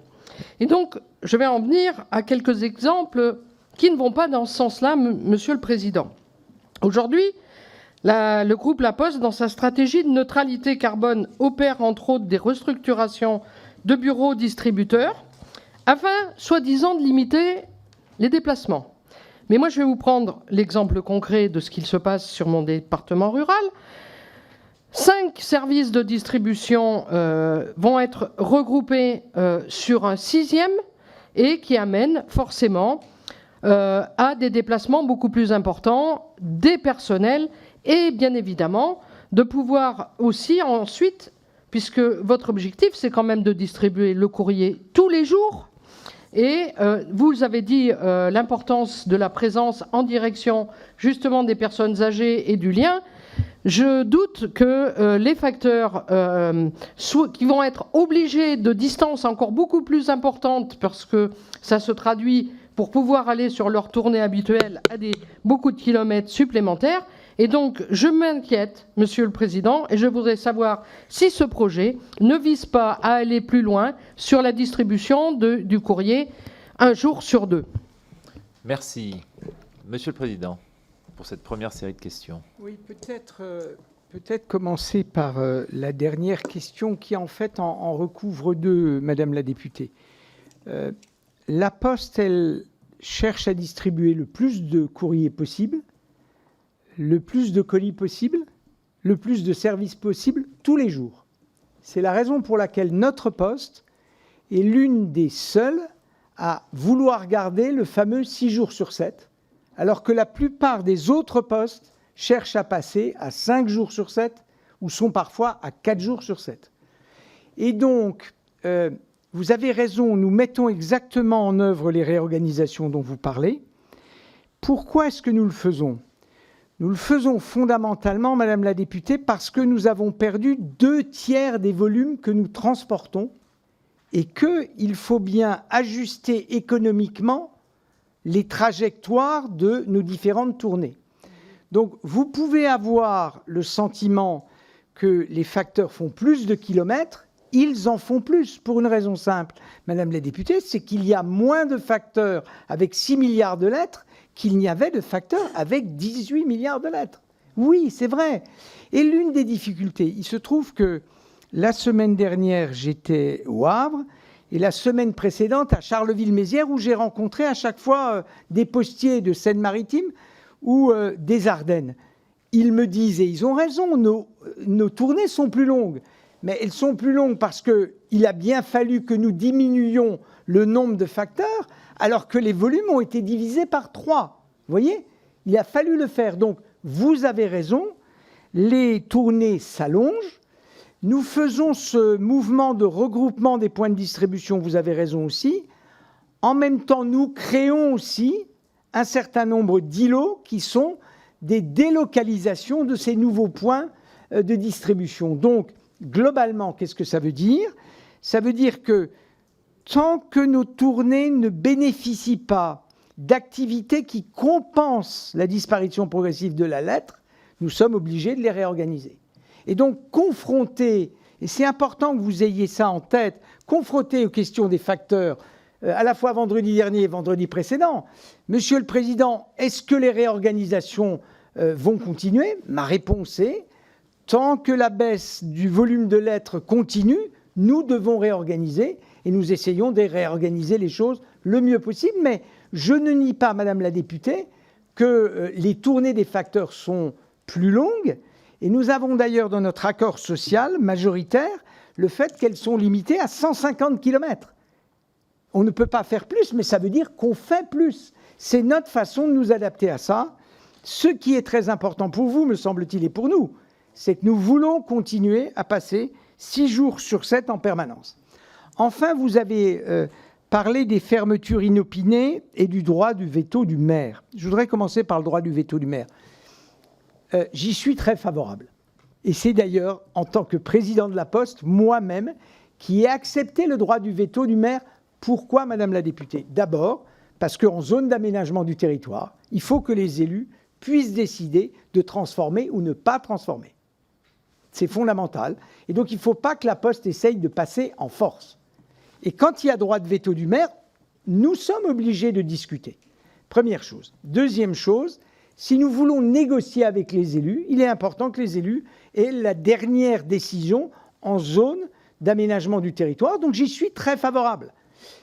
Speaker 6: Et donc, je vais en venir à quelques exemples qui ne vont pas dans ce sens-là, Monsieur le Président. Aujourd'hui, le groupe La Poste, dans sa stratégie de neutralité carbone, opère entre autres des restructurations de bureaux distributeurs afin, soi-disant, de limiter les déplacements. Mais moi, je vais vous prendre l'exemple concret de ce qu'il se passe sur mon département rural. 5 services de distribution vont être regroupés sur un 6e et qui amène forcément à des déplacements beaucoup plus importants des personnels et bien évidemment de pouvoir aussi ensuite, puisque votre objectif c'est quand même de distribuer le courrier tous les jours, et vous avez dit l'importance de la présence en direction justement des personnes âgées et du lien. Je doute que les facteurs qui vont être obligés de distances encore beaucoup plus importantes, parce que ça se traduit pour pouvoir aller sur leur tournée habituelle à beaucoup de kilomètres supplémentaires. Et donc, je m'inquiète, Monsieur le Président, et je voudrais savoir si ce projet ne vise pas à aller plus loin sur la distribution du courrier un jour sur 2.
Speaker 1: Merci. Monsieur le Président, pour cette première série de questions.
Speaker 2: Oui, peut-être commencer par la dernière question qui, en fait, en recouvre 2, Madame la députée. La Poste, elle cherche à distribuer le plus de courriers possible, le plus de colis possible, le plus de services possible tous les jours. C'est la raison pour laquelle notre Poste est l'une des seules à vouloir garder le fameux 6 jours sur 7, alors que la plupart des autres postes cherchent à passer à 5 jours sur 7 ou sont parfois à 4 jours sur 7. Et donc, vous avez raison, nous mettons exactement en œuvre les réorganisations dont vous parlez. Pourquoi est-ce que nous le faisons ? Nous le faisons fondamentalement, Madame la députée, parce que nous avons perdu 2/3 des volumes que nous transportons et qu'il faut bien ajuster économiquement les trajectoires de nos différentes tournées. Donc, vous pouvez avoir le sentiment que les facteurs font plus de kilomètres, ils en font plus, pour une raison simple, Madame la députée, c'est qu'il y a moins de facteurs avec 6 milliards de lettres qu'il n'y avait de facteurs avec 18 milliards de lettres. Oui, c'est vrai. Et l'une des difficultés, il se trouve que la semaine dernière, j'étais au Havre, et la semaine précédente à Charleville-Mézières, où j'ai rencontré à chaque fois des postiers de Seine-Maritime ou des Ardennes. Ils me disent, et ils ont raison, nos tournées sont plus longues. Mais elles sont plus longues parce qu'il a bien fallu que nous diminuions le nombre de facteurs, alors que les volumes ont été divisés par 3. Vous voyez ? Il a fallu le faire. Donc, vous avez raison, les tournées s'allongent. Nous faisons ce mouvement de regroupement des points de distribution, vous avez raison aussi. En même temps, nous créons aussi un certain nombre d'îlots qui sont des délocalisations de ces nouveaux points de distribution. Donc, globalement, qu'est-ce que ça veut dire ? Ça veut dire que tant que nos tournées ne bénéficient pas d'activités qui compensent la disparition progressive de la lettre, nous sommes obligés de les réorganiser. Et donc, confronter, et c'est important que vous ayez ça en tête, confronter aux questions des facteurs, à la fois vendredi dernier et vendredi précédent. Monsieur le Président, est-ce que les réorganisations vont continuer ? Ma réponse est, tant que la baisse du volume de lettres continue, nous devons réorganiser et nous essayons de réorganiser les choses le mieux possible. Mais je ne nie pas, Madame la députée, que les tournées des facteurs sont plus longues. Et nous avons d'ailleurs dans notre accord social majoritaire le fait qu'elles sont limitées à 150 km. On ne peut pas faire plus, mais ça veut dire qu'on fait plus. C'est notre façon de nous adapter à ça. Ce qui est très important pour vous, me semble-t-il, et pour nous, c'est que nous voulons continuer à passer 6 jours sur 7 en permanence. Enfin, vous avez parlé des fermetures inopinées et du droit du veto du maire. Je voudrais commencer par le droit du veto du maire. J'y suis très favorable. Et c'est d'ailleurs, en tant que président de la Poste, moi-même, qui ai accepté le droit du veto du maire. Pourquoi, Madame la députée? D'abord, parce qu'en zone d'aménagement du territoire, il faut que les élus puissent décider de transformer ou ne pas transformer. C'est fondamental. Et donc, il ne faut pas que la Poste essaye de passer en force. Et quand il y a droit de veto du maire, nous sommes obligés de discuter. Première chose. Deuxième chose, si nous voulons négocier avec les élus, il est important que les élus aient la dernière décision en zone d'aménagement du territoire. Donc, j'y suis très favorable.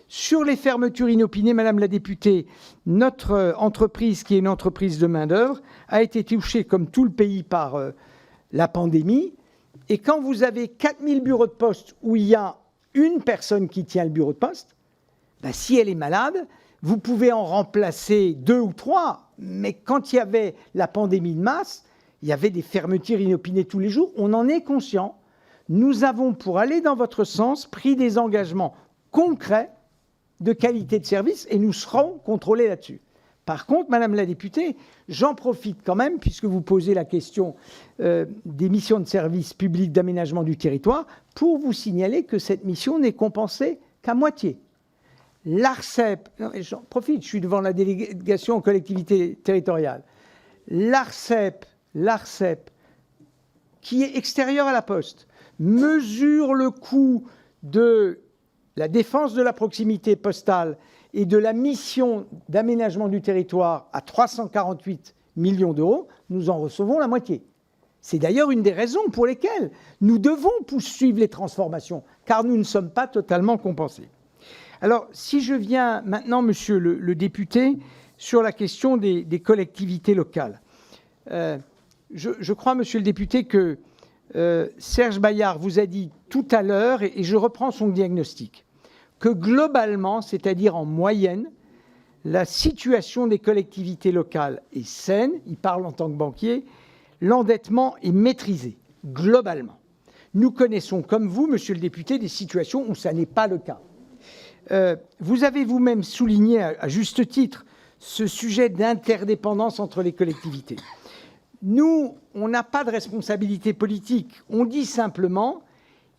Speaker 2: Sur les fermetures inopinées, Madame la députée, notre entreprise, qui est une entreprise de main-d'œuvre, a été touchée, comme tout le pays, par la pandémie. Et quand vous avez 4000 bureaux de poste où il y a une personne qui tient le bureau de poste, ben, si elle est malade, vous pouvez en remplacer 2 ou 3. Mais quand il y avait la pandémie de masse, il y avait des fermetures inopinées tous les jours. On en est conscient. Nous avons, pour aller dans votre sens, pris des engagements concrets de qualité de service et nous serons contrôlés là-dessus. Par contre, Madame la députée, j'en profite quand même, puisque vous posez la question des missions de service public d'aménagement du territoire, pour vous signaler que cette mission n'est compensée qu'à moitié. L'ARCEP, j'en profite, je suis devant la délégation aux collectivités territoriales, l'ARCEP, qui est extérieure à la Poste, mesure le coût de la défense de la proximité postale et de la mission d'aménagement du territoire à 348 millions d'euros, nous en recevons la moitié. C'est d'ailleurs une des raisons pour lesquelles nous devons poursuivre les transformations, car nous ne sommes pas totalement compensés. Alors, si je viens maintenant, monsieur le député, sur la question des collectivités locales. Je crois, monsieur le député, que Serge Bayard vous a dit tout à l'heure, et je reprends son diagnostic, que globalement, c'est-à-dire en moyenne, la situation des collectivités locales est saine, il parle en tant que banquier, l'endettement est maîtrisé, globalement. Nous connaissons, comme vous, monsieur le député, des situations où ça n'est pas le cas. Vous avez vous-même souligné, à juste titre, ce sujet d'interdépendance entre les collectivités. Nous, on n'a pas de responsabilité politique, on dit simplement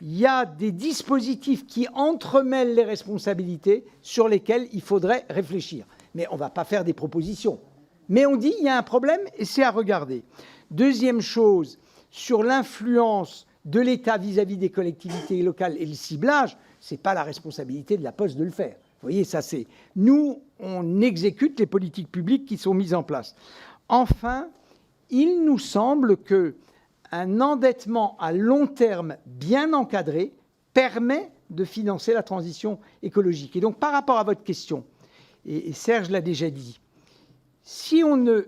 Speaker 2: il y a des dispositifs qui entremêlent les responsabilités sur lesquels il faudrait réfléchir. Mais on ne va pas faire des propositions. Mais on dit il y a un problème et c'est à regarder. Deuxième chose, sur l'influence de l'État vis-à-vis des collectivités locales et le ciblage, ce n'est pas la responsabilité de la Poste de le faire. Vous voyez, ça c'est... Nous, on exécute les politiques publiques qui sont mises en place. Enfin, il nous semble que un endettement à long terme bien encadré permet de financer la transition écologique. Et donc, par rapport à votre question, et Serge l'a déjà dit, si on ne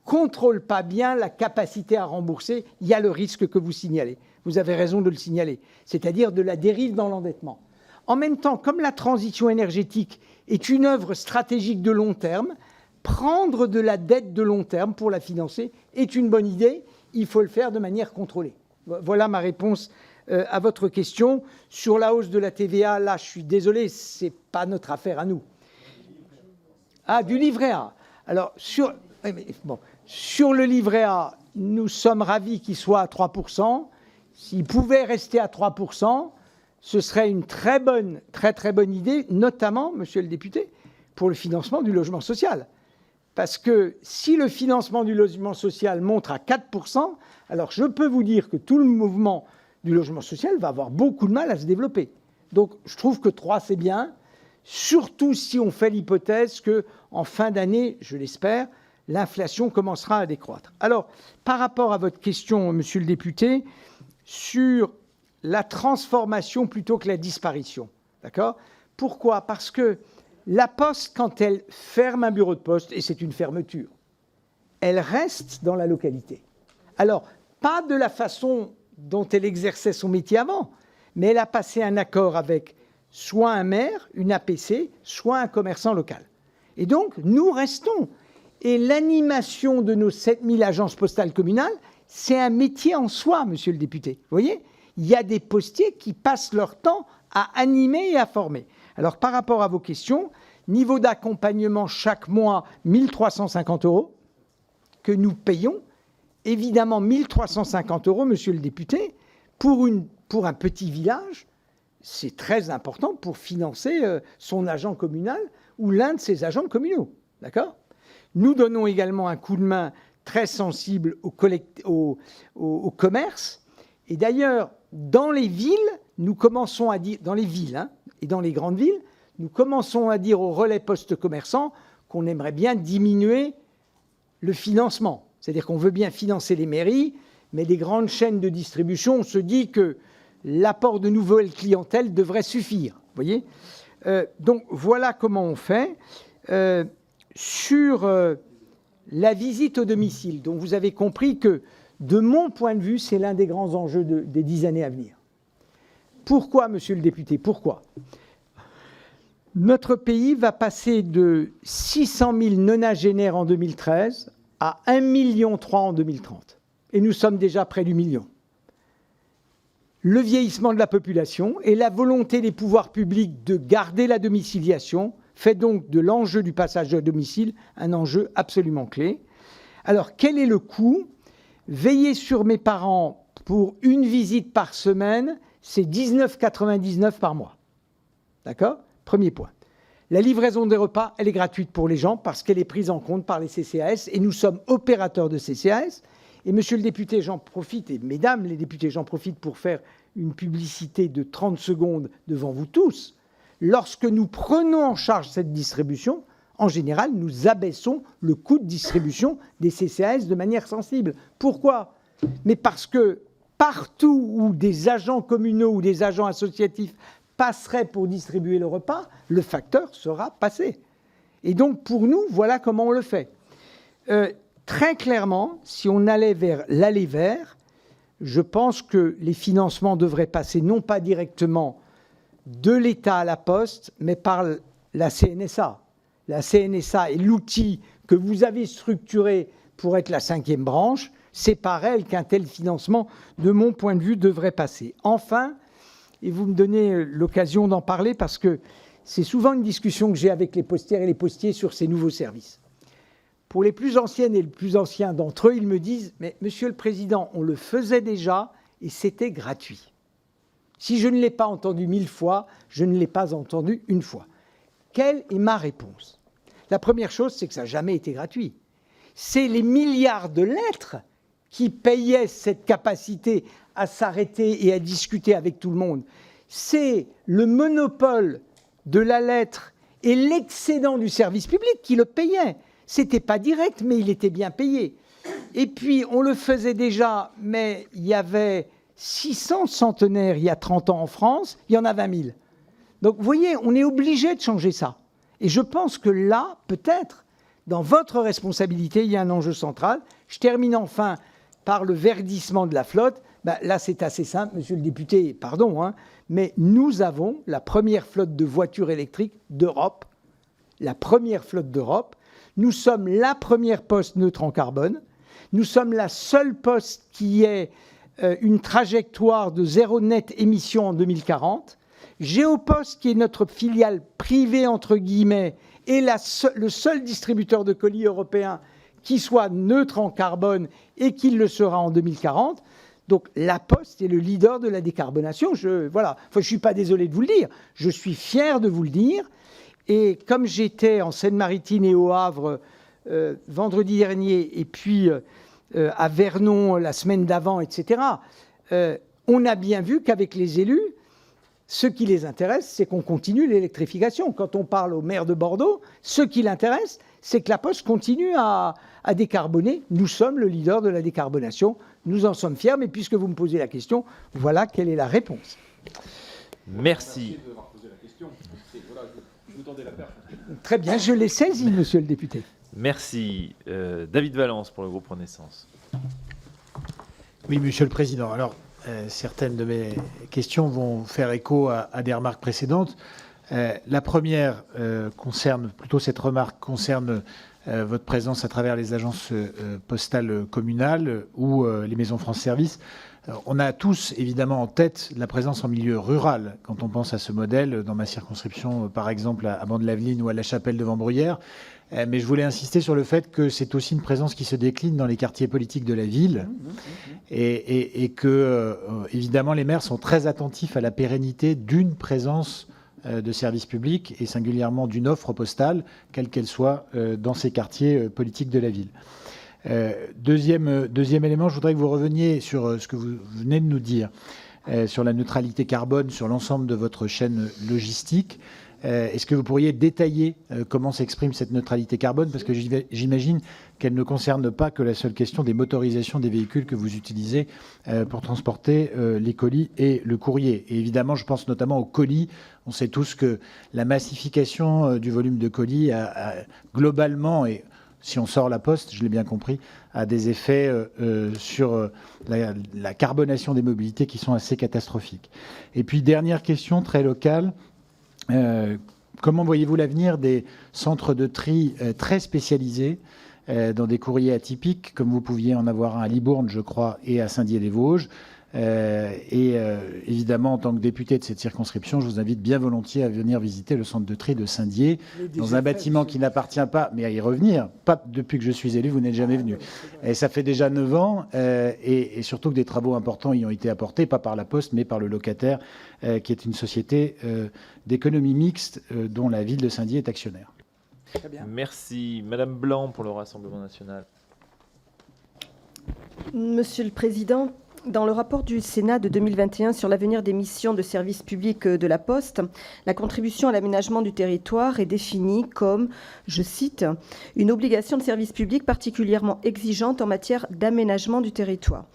Speaker 2: contrôle pas bien la capacité à rembourser, il y a le risque que vous signalez. Vous avez raison de le signaler, c'est-à-dire de la dérive dans l'endettement. En même temps, comme la transition énergétique est une œuvre stratégique de long terme, prendre de la dette de long terme pour la financer est une bonne idée. Il faut le faire de manière contrôlée. Voilà ma réponse à votre question. Sur la hausse de la TVA, là, je suis désolé, ce n'est pas notre affaire à nous. Ah, du livret A. Alors, sur le livret A, nous sommes ravis qu'il soit à 3%. S'il pouvait rester à 3%, ce serait une très très bonne idée, notamment, monsieur le député, pour le financement du logement social. Parce que si le financement du logement social monte à 4%, alors je peux vous dire que tout le mouvement du logement social va avoir beaucoup de mal à se développer. Donc je trouve que 3, c'est bien, surtout si on fait l'hypothèse qu'en fin d'année, je l'espère, l'inflation commencera à décroître. Alors, par rapport à votre question, monsieur le député, sur la transformation plutôt que la disparition, d'accord ? Pourquoi ? Parce que la Poste, quand elle ferme un bureau de poste, et c'est une fermeture, elle reste dans la localité. Alors, pas de la façon dont elle exerçait son métier avant, mais elle a passé un accord avec soit un maire, une APC, soit un commerçant local. Et donc, nous restons. Et l'animation de nos 7000 agences postales communales, c'est un métier en soi, monsieur le député. Vous voyez, il y a des postiers qui passent leur temps à animer et à former. Alors, par rapport à vos questions, niveau d'accompagnement chaque mois, 1 350 € que nous payons. Évidemment, 1 350 €, monsieur le député, pour un petit village, c'est très important pour financer son agent communal ou l'un de ses agents communaux. D'accord ? Nous donnons également un coup de main très sensible au commerce. Et d'ailleurs, dans les villes, nous commençons à dire, dans les villes et dans les grandes villes, nous commençons à dire aux relais post-commerçants qu'on aimerait bien diminuer le financement. C'est-à-dire qu'on veut bien financer les mairies, mais les grandes chaînes de distribution, on se dit que l'apport de nouvelles clientèles devrait suffire. Vous voyez ? Donc voilà comment on fait. Sur la visite au domicile, dont vous avez compris que, de mon point de vue, c'est l'un des grands enjeux des 10 années à venir. Pourquoi, monsieur le député ? Pourquoi ? Notre pays va passer de 600 000 nonagénaires en 2013 à 1,3 million en 2030. Et nous sommes déjà près du million. Le vieillissement de la population et la volonté des pouvoirs publics de garder la domiciliation fait donc de l'enjeu du passage à domicile un enjeu absolument clé. Alors, quel est le coût ? Veiller sur mes parents pour une visite par semaine, c'est 19,99 € par mois. D'accord ? Premier point. La livraison des repas, elle est gratuite pour les gens parce qu'elle est prise en compte par les CCAS et nous sommes opérateurs de CCAS. Et monsieur le député, j'en profite, et mesdames les députés, j'en profite pour faire une publicité de 30 secondes devant vous tous. Lorsque nous prenons en charge cette distribution, en général, nous abaissons le coût de distribution des CCAS de manière sensible. Pourquoi ? Mais parce que partout où des agents communaux ou des agents associatifs passeraient pour distribuer le repas, le facteur sera passé. Et donc, pour nous, voilà comment on le fait. Très clairement, si on allait vers l'aller vers, je pense que les financements devraient passer non pas directement de l'État à la Poste, mais par la CNSA. La CNSA est l'outil que vous avez structuré pour être la 5e branche. C'est par elle qu'un tel financement, de mon point de vue, devrait passer. Enfin, et vous me donnez l'occasion d'en parler parce que c'est souvent une discussion que j'ai avec les postières et les postiers sur ces nouveaux services. Pour les plus anciennes et les plus anciens d'entre eux, ils me disent « Mais Monsieur le Président, on le faisait déjà et c'était gratuit. Si je ne l'ai pas entendu 1000 fois, je ne l'ai pas entendu une fois. » Quelle est ma réponse ? La première chose, c'est que ça n'a jamais été gratuit. C'est les milliards de lettres qui payaient cette capacité à s'arrêter et à discuter avec tout le monde. C'est le monopole de la lettre et l'excédent du service public qui le payait. C'était pas direct, mais il était bien payé. Et puis, on le faisait déjà, mais il y avait 600 centenaires il y a 30 ans en France, il y en a 20 000. Donc, vous voyez, on est obligé de changer ça. Et je pense que là, peut-être, dans votre responsabilité, il y a un enjeu central. Je termine enfin par le verdissement de la flotte. Là, c'est assez simple, monsieur le député, pardon, mais nous avons la première flotte de voitures électriques d'Europe. La première flotte d'Europe. Nous sommes la première poste neutre en carbone. Nous sommes la seule poste qui ait une trajectoire de zéro net émission en 2040. Géopost, qui est notre filiale privée, entre guillemets, est le seul distributeur de colis européen qui soit neutre en carbone et qui le sera en 2040. Donc la Poste est le leader de la décarbonation. Je ne suis pas désolé de vous le dire, je suis fier de vous le dire. Et comme j'étais en Seine-Maritime et au Havre vendredi dernier, et puis à Vernon la semaine d'avant, etc., on a bien vu qu'avec les élus, ce qui les intéresse, c'est qu'on continue l'électrification. Quand on parle au maire de Bordeaux, ce qui l'intéresse, c'est que la Poste continue à décarboner. Nous sommes le leader de la décarbonation. Nous en sommes fiers, mais puisque vous me posez la question, voilà quelle est la réponse.
Speaker 1: Merci.
Speaker 2: Très bien, je l'ai saisi, monsieur le député.
Speaker 1: Merci. David Valence pour le groupe Renaissance.
Speaker 7: Oui, monsieur le président. Alors, certaines de mes questions vont faire écho à des remarques précédentes. La première cette remarque concerne votre présence à travers les agences postales communales ou les maisons France Service. On a tous évidemment en tête la présence en milieu rural quand on pense à ce modèle, dans ma circonscription par exemple à Mande-Laveline ou à La Chapelle de Vambruyères. Mais je voulais insister sur le fait que c'est aussi une présence qui se décline dans les quartiers politiques de la ville et que, évidemment, les maires sont très attentifs à la pérennité d'une présence de services publics et singulièrement d'une offre postale, quelle qu'elle soit, dans ces quartiers politiques de la ville. Deuxième élément, je voudrais que vous reveniez sur ce que vous venez de nous dire, sur la neutralité carbone sur l'ensemble de votre chaîne logistique. Est-ce que vous pourriez détailler comment s'exprime cette neutralité carbone? Parce que j'imagine qu'elle ne concerne pas que la seule question des motorisations des véhicules que vous utilisez pour transporter les colis et le courrier. Et évidemment, je pense notamment aux colis. On sait tous que la massification du volume de colis a globalement, et si on sort la poste, je l'ai bien compris, a des effets sur la carbonation des mobilités qui sont assez catastrophiques. Et puis, dernière question très locale. Comment voyez-vous l'avenir des centres de tri très spécialisés dans des courriers atypiques, comme vous pouviez en avoir un à Libourne, je crois, et à Saint-Dié-des-Vosges? Évidemment, en tant que député de cette circonscription, je vous invite bien volontiers à venir visiter le centre de tri de Saint-Dié, dans un bâtiment qui n'appartient pas, mais à y revenir. Pas depuis que je suis élu, vous n'êtes jamais venu. Et ça fait déjà 9 ans, et surtout que des travaux importants y ont été apportés, pas par la Poste, mais par le locataire, qui est une société d'économie mixte dont la ville de Saint-Dié est actionnaire.
Speaker 2: Très bien.
Speaker 1: Merci. Madame Blanc pour le Rassemblement national.
Speaker 8: Monsieur le Président, dans le rapport du Sénat de 2021 sur l'avenir des missions de service public de la Poste, la contribution à l'aménagement du territoire est définie comme, je cite, « une obligation de service public particulièrement exigeante en matière d'aménagement du territoire ».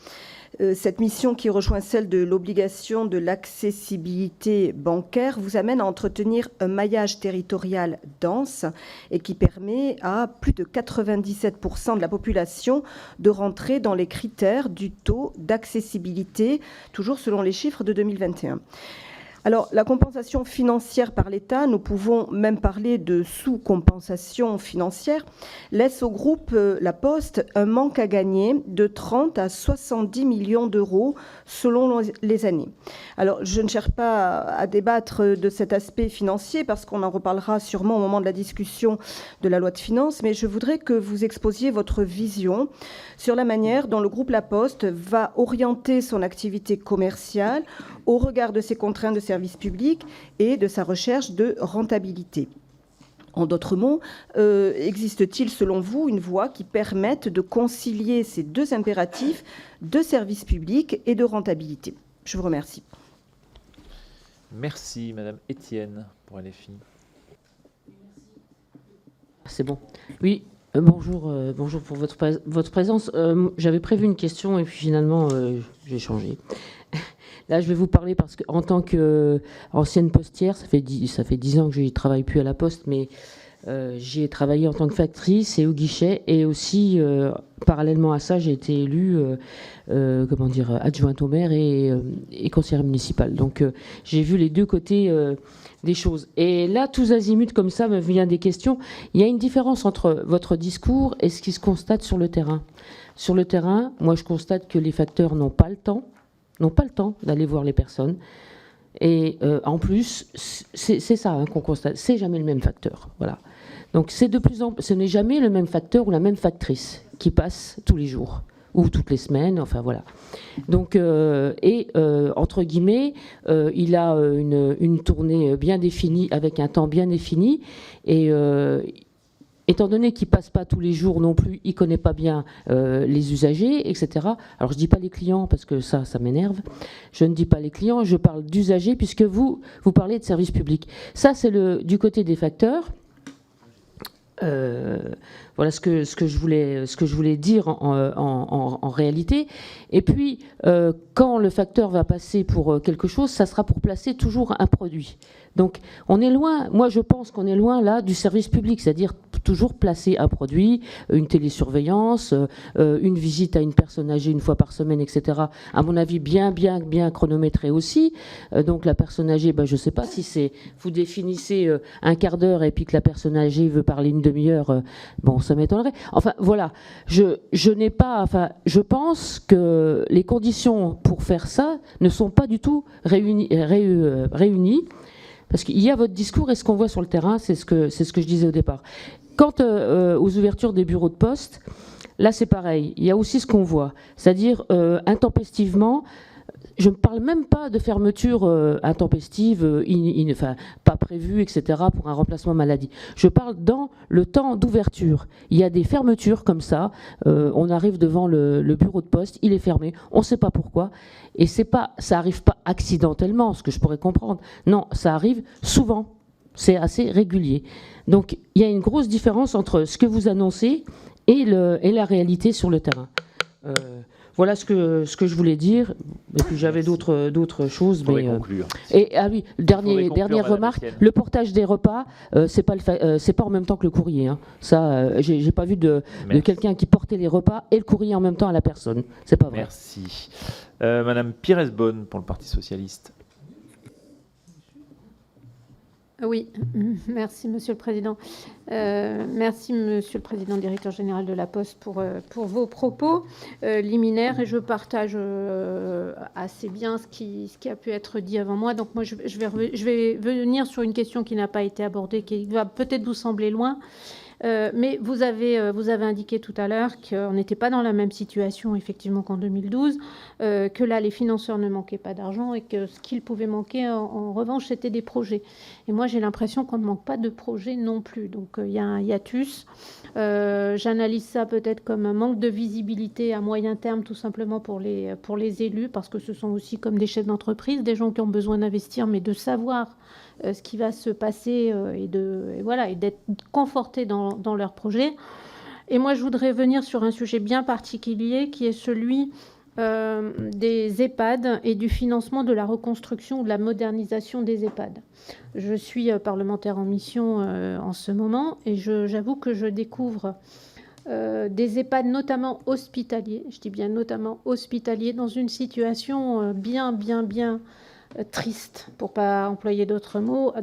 Speaker 8: Cette mission, qui rejoint celle de l'obligation de l'accessibilité bancaire, vous amène à entretenir un maillage territorial dense et qui permet à plus de 97% de la population de rentrer dans les critères du taux d'accessibilité, toujours selon les chiffres de 2021. Alors, la compensation financière par l'État, nous pouvons même parler de sous-compensation financière, laisse au groupe La Poste un manque à gagner de 30 à 70 millions d'euros selon les années. Alors, je ne cherche pas à débattre de cet aspect financier parce qu'on en reparlera sûrement au moment de la discussion de la loi de finances, mais je voudrais que vous exposiez votre vision sur la manière dont le groupe La Poste va orienter son activité commerciale au regard de ses contraintes de service public et de sa recherche de rentabilité. En d'autres mots, existe-t-il selon vous une voie qui permette de concilier ces deux impératifs de service public et de rentabilité? Je vous remercie.
Speaker 1: Merci, Madame Étienne pour LFI.
Speaker 9: C'est bon. Oui, bonjour pour votre présence. J'avais prévu une question et puis finalement, j'ai changé. Là, je vais vous parler parce qu'en tant qu'ancienne postière, ça fait 10 ans que je ne travaille plus à la Poste, mais j'y ai travaillé en tant que factrice et au guichet. Et aussi, parallèlement à ça, j'ai été élue adjointe au maire et conseillère municipale. Donc, j'ai vu les deux côtés des choses. Et là, tous azimuts, comme ça, me vient des questions. Il y a une différence entre votre discours et ce qui se constate sur le terrain. Sur le terrain, moi, je constate que les facteurs n'ont pas le temps d'aller voir les personnes. Et en plus, c'est ça qu'on constate. C'est jamais le même facteur. Voilà. Donc ce n'est jamais le même facteur ou la même factrice qui passe tous les jours ou toutes les semaines. Enfin voilà. Donc entre guillemets, il a une tournée bien définie avec un temps bien défini et étant donné qu'il ne passe pas tous les jours non plus, il ne connaît pas bien les usagers, etc. Alors, je ne dis pas les clients, parce que ça m'énerve. Je ne dis pas les clients, je parle d'usagers, puisque vous parlez de service public. Ça, c'est du côté des facteurs. Voilà ce que je voulais dire en réalité. Et puis, quand le facteur va passer pour quelque chose, ça sera pour placer toujours un produit. Donc, on est loin, moi je pense qu'on est loin là du service public, c'est-à-dire toujours placer un produit, une télésurveillance, une visite à une personne âgée une fois par semaine, etc. À mon avis, bien chronométré aussi. Donc la personne âgée, je ne sais pas si c'est... Vous définissez un quart d'heure et puis que la personne âgée veut parler une demi-heure, ça m'étonnerait. Enfin, voilà. Je pense que les conditions pour faire ça ne sont pas du tout réunies. Parce qu'il y a votre discours et ce qu'on voit sur le terrain, c'est ce que je disais au départ. Quant aux ouvertures des bureaux de poste, là c'est pareil. Il y a aussi ce qu'on voit, c'est-à-dire intempestivement. Je ne parle même pas de fermeture intempestive, pas prévue, etc., pour un remplacement maladie. Je parle dans le temps d'ouverture. Il y a des fermetures comme ça. On arrive devant le bureau de poste, il est fermé, on ne sait pas pourquoi. Et ça n'arrive pas accidentellement, ce que je pourrais comprendre. Non, ça arrive souvent. C'est assez régulier. Donc, il y a une grosse différence entre ce que vous annoncez et la réalité sur le terrain. Voilà ce que je voulais dire. Et puis j'avais d'autres choses.
Speaker 1: Mais conclure.
Speaker 9: Oui, dernière remarque. Le portage des repas, c'est pas en même temps que le courrier. Hein. Ça, j'ai pas vu de quelqu'un qui portait les repas et le courrier en même temps à la personne. C'est pas vrai.
Speaker 1: Merci. Madame Pires-Beaune pour le Parti socialiste.
Speaker 10: Oui, merci Monsieur le Président. Merci Monsieur le Président, directeur général de la Poste, pour vos propos liminaires, et je partage assez bien ce qui a pu être dit avant moi. Donc moi, je vais venir sur une question qui n'a pas été abordée, qui va peut-être vous sembler loin. Mais vous avez indiqué tout à l'heure qu'on n'était pas dans la même situation, effectivement, qu'en 2012, que là, les financeurs ne manquaient pas d'argent et que ce qu'il pouvait manquer, en revanche, c'était des projets. Et moi, j'ai l'impression qu'on ne manque pas de projets non plus. Donc, il y a un hiatus. J'analyse ça peut-être comme un manque de visibilité à moyen terme, tout simplement pour les élus, parce que ce sont aussi comme des chefs d'entreprise, des gens qui ont besoin d'investir, mais de savoir ce qui va se passer et d'être confortés dans leur projet. Et moi, je voudrais venir sur un sujet bien particulier qui est celui des EHPAD et du financement de la reconstruction ou de la modernisation des EHPAD. Je suis parlementaire en mission en ce moment et j'avoue que je découvre des EHPAD notamment hospitaliers, je dis bien notamment hospitaliers, dans une situation bien triste, pour pas employer d'autres mots,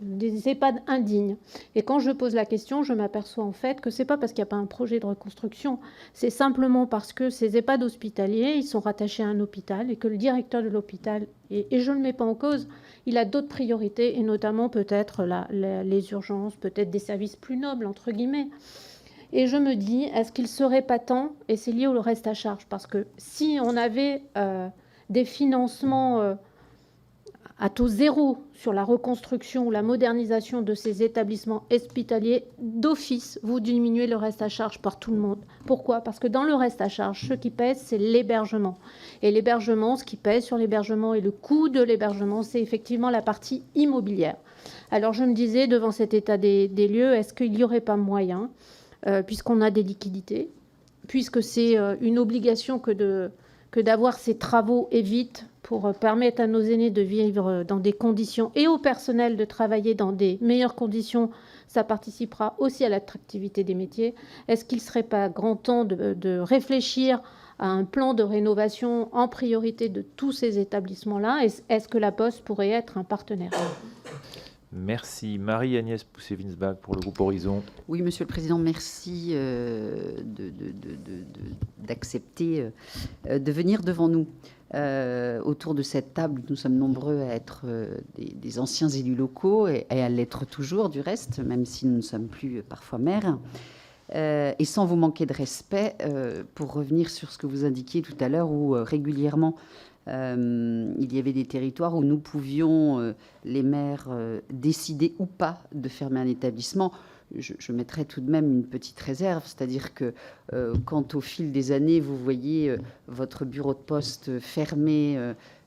Speaker 10: des EHPAD indignes. Et quand je pose la question, je m'aperçois en fait que c'est pas parce qu'il n'y a pas un projet de reconstruction, c'est simplement parce que ces EHPAD hospitaliers, ils sont rattachés à un hôpital et que le directeur de l'hôpital, et je ne le mets pas en cause, il a d'autres priorités, et notamment peut-être les urgences, peut-être des services plus nobles, entre guillemets. Et je me dis, est-ce qu'il serait pas temps, et c'est lié au reste à charge, parce que si on avait des financements à taux zéro sur la reconstruction ou la modernisation de ces établissements hospitaliers, d'office, vous diminuez le reste à charge par tout le monde. Pourquoi ? Parce que dans le reste à charge, ce qui pèse, c'est l'hébergement. Et l'hébergement, ce qui pèse sur l'hébergement et le coût de l'hébergement, c'est effectivement la partie immobilière. Alors je me disais, devant cet état des lieux, est-ce qu'il n'y aurait pas moyen, puisqu'on a des liquidités, puisque c'est une obligation que d'avoir ces travaux et vite pour permettre à nos aînés de vivre dans des conditions et au personnel de travailler dans des meilleures conditions, ça participera aussi à l'attractivité des métiers. Est-ce qu'il ne serait pas grand temps de réfléchir à un plan de rénovation en priorité de tous ces établissements-là ? Est-ce que la Poste pourrait être un partenaire ?
Speaker 1: Merci. Marie-Agnès Poussé-Winsbach pour le groupe Horizon.
Speaker 11: Oui, Monsieur le Président, merci d'accepter de venir devant nous. Autour de cette table, nous sommes nombreux à être des anciens élus locaux et à l'être toujours, du reste, même si nous ne sommes plus parfois maires. Et sans vous manquer de respect, pour revenir sur ce que vous indiquiez tout à l'heure, où régulièrement, il y avait des territoires où nous pouvions, les maires, décider ou pas de fermer un établissement. Je mettrais tout de même une petite réserve, c'est-à-dire que quand au fil des années, vous voyez votre bureau de poste fermé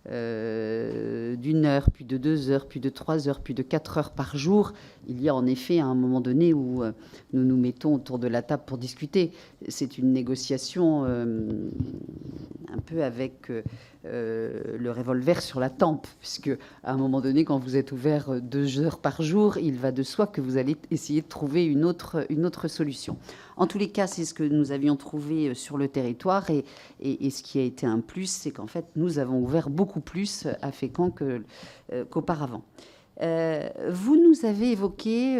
Speaker 11: d'1 heure, puis de 2 heures, puis de 3 heures, puis de 4 heures par jour, il y a en effet un moment donné où nous nous mettons autour de la table pour discuter. C'est une négociation un peu avec le revolver sur la tempe, puisque à un moment donné, quand vous êtes ouvert 2 heures par jour, il va de soi que vous allez essayer de trouver une autre solution. En tous les cas, c'est ce que nous avions trouvé sur le territoire, et ce qui a été un plus, c'est qu'en fait, nous avons ouvert beaucoup plus à Fécamp qu'auparavant. Vous nous avez évoqué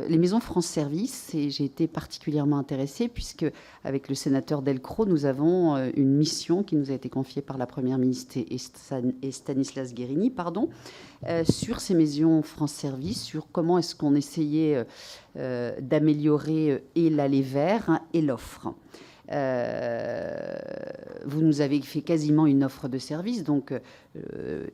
Speaker 11: les maisons France Service, et j'ai été particulièrement intéressée puisque, avec le sénateur Delcros, nous avons une mission qui nous a été confiée par la Première ministre et Stanislas Guérini, sur ces maisons France Service, sur comment est-ce qu'on essayait d'améliorer et l'aller vers et l'offre. Vous nous avez fait quasiment une offre de service, donc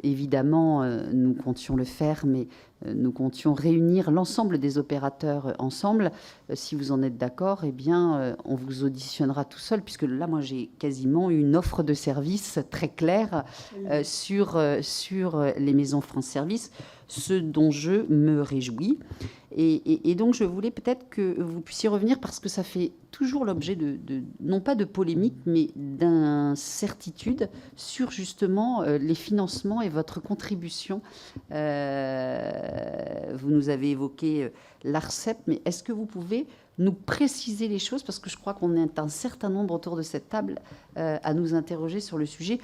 Speaker 11: évidemment nous comptions le faire, mais nous comptions réunir l'ensemble des opérateurs ensemble. Si vous en êtes d'accord, eh bien on vous auditionnera tout seul, puisque là moi j'ai quasiment une offre de service très claire sur les maisons France Service, ce dont je me réjouis. Et donc, je voulais peut-être que vous puissiez revenir, parce que ça fait toujours l'objet non pas de polémique, mais d'incertitude sur justement les financements et votre contribution. Vous nous avez évoqué l'ARCEP, mais est-ce que vous pouvez nous préciser les choses, parce que je crois qu'on est un certain nombre autour de cette table à nous interroger sur le sujet.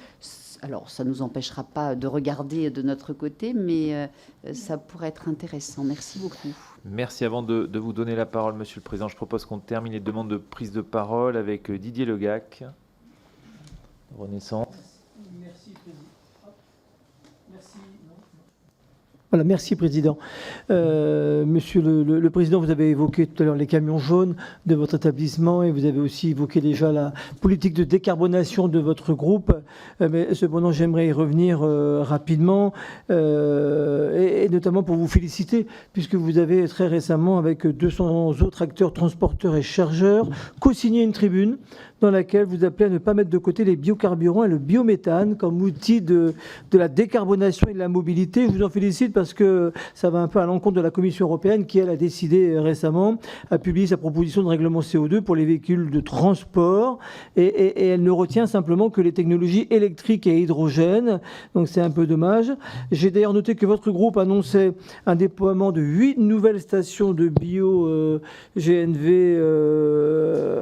Speaker 11: Alors, ça ne nous empêchera pas de regarder de notre côté, mais ça pourrait être intéressant. Merci beaucoup.
Speaker 1: Merci. Avant de vous donner la parole, Monsieur le Président, je propose qu'on termine les demandes de prise de parole avec Didier Legac, Renaissance.
Speaker 2: Merci, Président. Merci. Voilà, merci Président. Monsieur le Président, vous avez évoqué tout à l'heure les camions jaunes de votre établissement, et vous avez aussi évoqué déjà la politique de décarbonation de votre groupe. Mais cependant, j'aimerais y revenir rapidement, et notamment pour vous féliciter, puisque vous avez très récemment, avec 200 autres acteurs, transporteurs et chargeurs, co-signé une tribune dans laquelle vous appelez à ne pas mettre de côté les biocarburants et le biométhane comme outil de la décarbonation et de la mobilité. Je vous en félicite, parce que ça va un peu à l'encontre de la Commission européenne qui, elle, a décidé récemment, a publié sa proposition de règlement CO2 pour les véhicules de transport, et elle ne retient simplement que les technologies électriques et hydrogène. Donc c'est un peu dommage. J'ai d'ailleurs noté que votre groupe annonçait un déploiement de 8 nouvelles stations de bio-GNV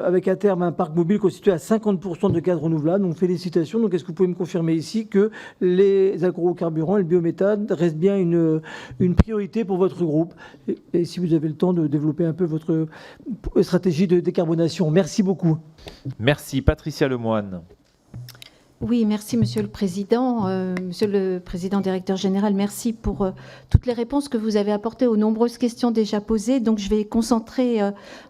Speaker 2: avec à terme un parc mobile constitué à 50% de gaz renouvelable. Donc félicitations. Donc est-ce que vous pouvez me confirmer ici que les agrocarburants et le biométhane restent bien une priorité pour votre groupe, et si vous avez le temps de développer un peu votre stratégie de décarbonation. Merci beaucoup.
Speaker 1: Merci. Patricia Lemoine.
Speaker 12: Oui, merci Monsieur le Président. Monsieur le Président directeur général, merci pour toutes les réponses que vous avez apportées aux nombreuses questions déjà posées. Donc je vais concentrer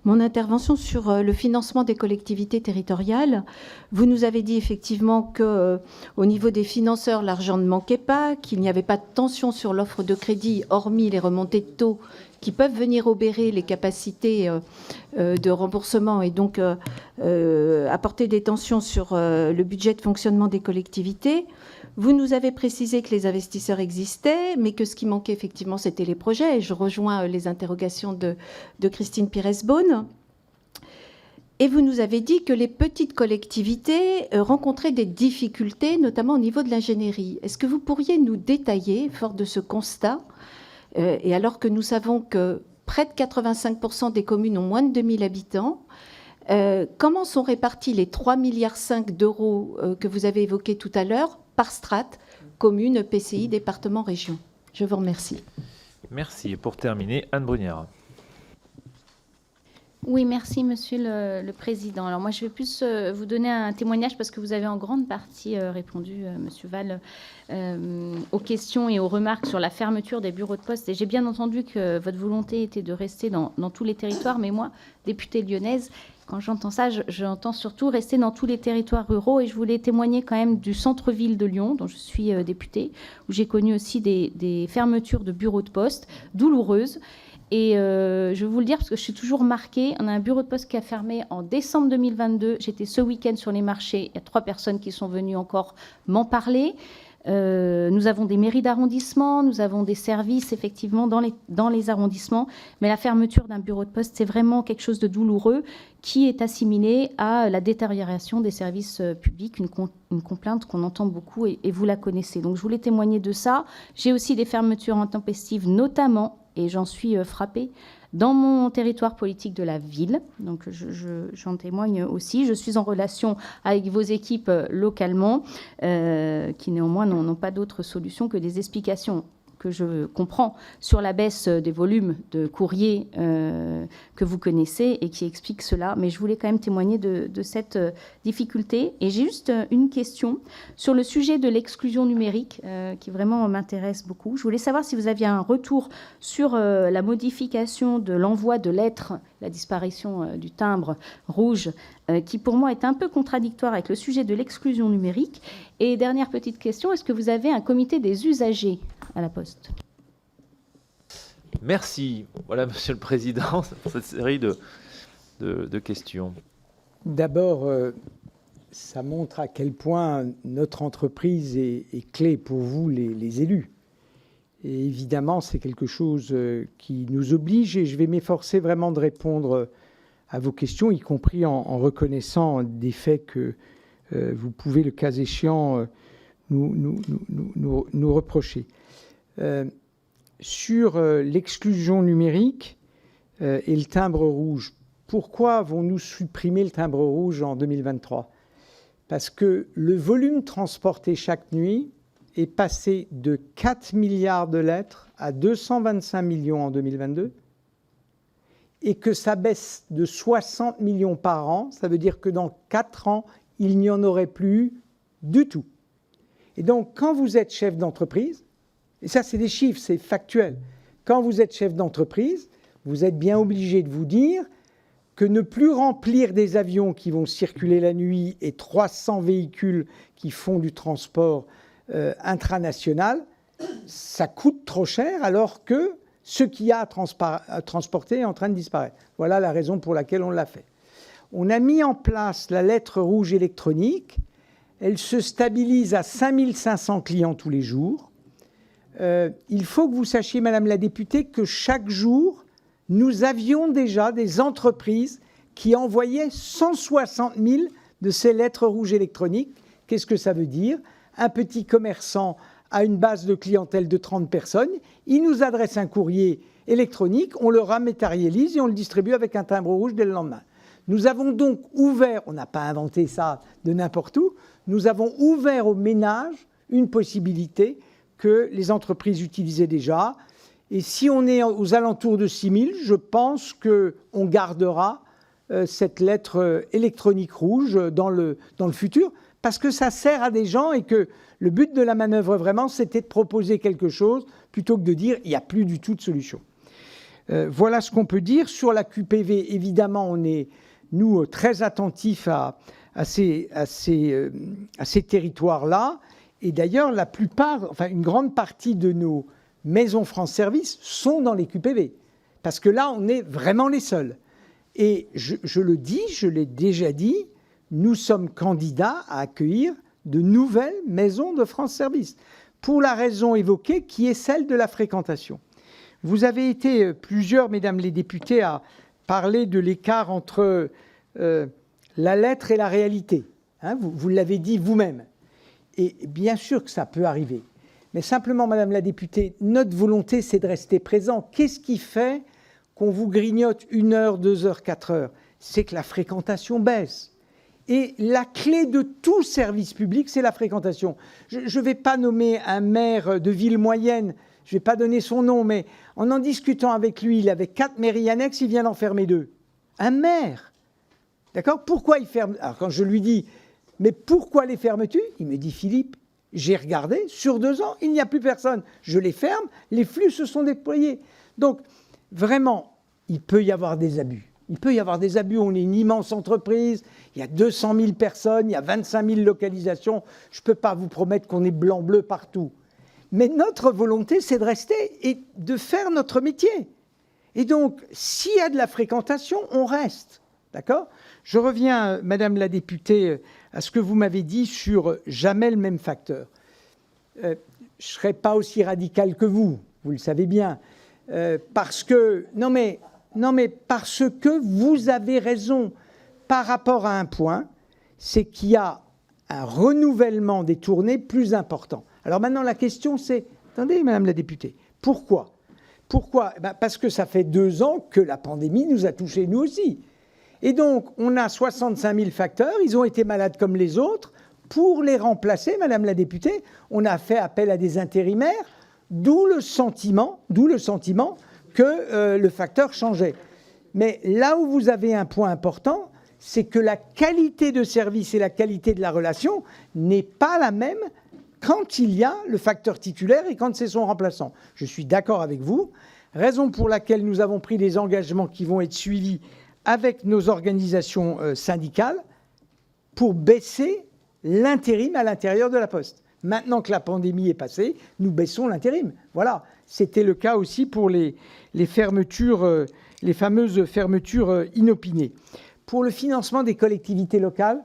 Speaker 12: mon intervention sur le financement des collectivités territoriales. Vous nous avez dit effectivement qu'au niveau des financeurs, l'argent ne manquait pas, qu'il n'y avait pas de tension sur l'offre de crédit, hormis les remontées de taux qui peuvent venir obérer les capacités de remboursement, et donc apporter des tensions sur le budget de fonctionnement des collectivités. Vous nous avez précisé que les investisseurs existaient, mais que ce qui manquait effectivement, c'était les projets. Et je rejoins les interrogations de Christine Pires-Beaune. Et vous nous avez dit que les petites collectivités rencontraient des difficultés, notamment au niveau de l'ingénierie. Est-ce que vous pourriez nous détailler, fort de ce constat, et alors que nous savons que près de 85% des communes ont moins de 2000 habitants, comment sont répartis les 3,5 milliards d'euros que vous avez évoqués tout à l'heure par strate, communes, PCI, département, région? Je vous remercie.
Speaker 1: Merci. Et pour terminer, Anne Brunière.
Speaker 13: Oui, merci Monsieur le Président. Alors moi, je vais plus vous donner un témoignage, parce que vous avez en grande partie répondu, Monsieur Val, aux questions et aux remarques sur la fermeture des bureaux de poste. Et j'ai bien entendu que votre volonté était de rester dans tous les territoires, mais moi, députée lyonnaise, quand j'entends ça, j'entends surtout rester dans tous les territoires ruraux. Et je voulais témoigner quand même du centre-ville de Lyon, dont je suis députée, où j'ai connu aussi des fermetures de bureaux de poste douloureuses. Et je vais vous le dire parce que je suis toujours marquée. On a un bureau de poste qui a fermé en décembre 2022. J'étais ce week-end sur les marchés. Il y a 3 personnes qui sont venues encore m'en parler. Nous avons des mairies d'arrondissement, nous avons des services effectivement dans les arrondissements, mais la fermeture d'un bureau de poste, c'est vraiment quelque chose de douloureux qui est assimilé à la détérioration des services publics, une complainte qu'on entend beaucoup et vous la connaissez. Donc je voulais témoigner de ça. J'ai aussi des fermetures intempestives, notamment, et j'en suis frappée, dans mon territoire politique de la ville. Donc j'en témoigne aussi. Je suis en relation avec vos équipes localement, qui néanmoins n'ont pas d'autre solution que des explications que je comprends sur la baisse des volumes de courrier que vous connaissez et qui explique cela. Mais je voulais quand même témoigner de cette difficulté. Et j'ai juste une question sur le sujet de l'exclusion numérique qui vraiment m'intéresse beaucoup. Je voulais savoir si vous aviez un retour sur la modification de l'envoi de lettres, la disparition du timbre rouge, qui pour moi est un peu contradictoire avec le sujet de l'exclusion numérique. Et dernière petite question, est-ce que vous avez un comité des usagers à la Poste?
Speaker 1: Merci. Voilà, Monsieur le Président, pour cette série de questions.
Speaker 2: D'abord, ça montre à quel point notre entreprise est clé pour vous, les élus. Et évidemment, c'est quelque chose qui nous oblige et je vais m'efforcer vraiment de répondre à vos questions, y compris en reconnaissant des faits que vous pouvez, le cas échéant, nous reprocher. Sur l'exclusion numérique et le timbre rouge, pourquoi avons-nous supprimé le timbre rouge en 2023? Parce que le volume transporté chaque nuit est passé de 4 milliards de lettres à 225 millions en 2022 et que ça baisse de 60 millions par an. Ça veut dire que dans 4 ans, il n'y en aurait plus du tout. Et donc, quand vous êtes chef d'entreprise, et ça, c'est des chiffres, c'est factuel. Quand vous êtes chef d'entreprise, vous êtes bien obligé de vous dire que ne plus remplir des avions qui vont circuler la nuit et 300 véhicules qui font du transport intranational, ça coûte trop cher alors que ce qu'il y a à transporter est en train de disparaître. Voilà la raison pour laquelle on l'a fait. On a mis en place la lettre rouge électronique. Elle se stabilise à 5500 clients tous les jours. Il faut que vous sachiez, Madame la députée, que chaque jour, nous avions déjà des entreprises qui envoyaient 160 000 de ces lettres rouges électroniques. Qu'est-ce que ça veut dire? Un petit commerçant a une base de clientèle de 30 personnes, il nous adresse un courrier électronique, on le rematérialise et on le distribue avec un timbre rouge dès le lendemain. Nous avons donc ouvert, on n'a pas inventé ça de n'importe où, nous avons ouvert aux ménages une possibilité que les entreprises utilisaient déjà. Et si on est aux alentours de 6 000, je pense qu'on gardera cette lettre électronique rouge dans le futur, parce que ça sert à des gens et que le but de la manœuvre, vraiment, c'était de proposer quelque chose plutôt que de dire il n'y a plus du tout de solution. Voilà ce qu'on peut dire. Sur la QPV, évidemment, on est, nous, très attentifs à ces territoires-là. Et d'ailleurs, la plupart, enfin une grande partie de nos maisons France Service sont dans les QPV. Parce que là, on est vraiment les seuls. Et je le dis, je l'ai déjà dit, nous sommes candidats à accueillir de nouvelles maisons de France Service, pour la raison évoquée qui est celle de la fréquentation. Vous avez été plusieurs, mesdames les députées, à parler de l'écart entre la lettre et la réalité. Hein, vous l'avez dit vous-même. Et bien sûr que ça peut arriver. Mais simplement, madame la députée, notre volonté, c'est de rester présent. Qu'est-ce qui fait qu'on vous grignote 1 heure, 2 heures, 4 heures? C'est que la fréquentation baisse. Et la clé de tout service public, c'est la fréquentation. Je ne vais pas nommer un maire de ville moyenne, je ne vais pas donner son nom, mais en discutant avec lui, il avait 4 mairies annexes, il vient d'en fermer 2. Un maire. D'accord? Pourquoi il ferme? Alors quand je lui dis, mais pourquoi les fermes-tu? Il me dit, Philippe, j'ai regardé, sur 2 ans, il n'y a plus personne. Je les ferme, les flux se sont déployés. Donc, vraiment, il peut y avoir des abus. Il peut y avoir des abus. On est une immense entreprise, il y a 200 000 personnes, il y a 25 000 localisations. Je ne peux pas vous promettre qu'on est blanc-bleu partout. Mais notre volonté, c'est de rester et de faire notre métier. Et donc, s'il y a de la fréquentation, on reste. D'accord? Je reviens, Madame la députée, à ce que vous m'avez dit sur jamais le même facteur. je ne serai pas aussi radical que vous le savez bien, parce que vous avez raison par rapport à un point, c'est qu'il y a un renouvellement des tournées plus important. Alors maintenant, la question c'est, attendez, Madame la députée, pourquoi ? Parce que ça fait 2 ans que la pandémie nous a touchés, nous aussi. Et donc, on a 65 000 facteurs, ils ont été malades comme les autres. Pour les remplacer, Madame la députée, on a fait appel à des intérimaires, d'où le sentiment que le facteur changeait. Mais là où vous avez un point important, c'est que la qualité de service et la qualité de la relation n'est pas la même quand il y a le facteur titulaire et quand c'est son remplaçant. Je suis d'accord avec vous, raison pour laquelle nous avons pris des engagements qui vont être suivis avec nos organisations syndicales pour baisser l'intérim à l'intérieur de la Poste. Maintenant que la pandémie est passée, nous baissons l'intérim. Voilà, c'était le cas aussi pour les fermetures, les fameuses fermetures inopinées. Pour le financement des collectivités locales,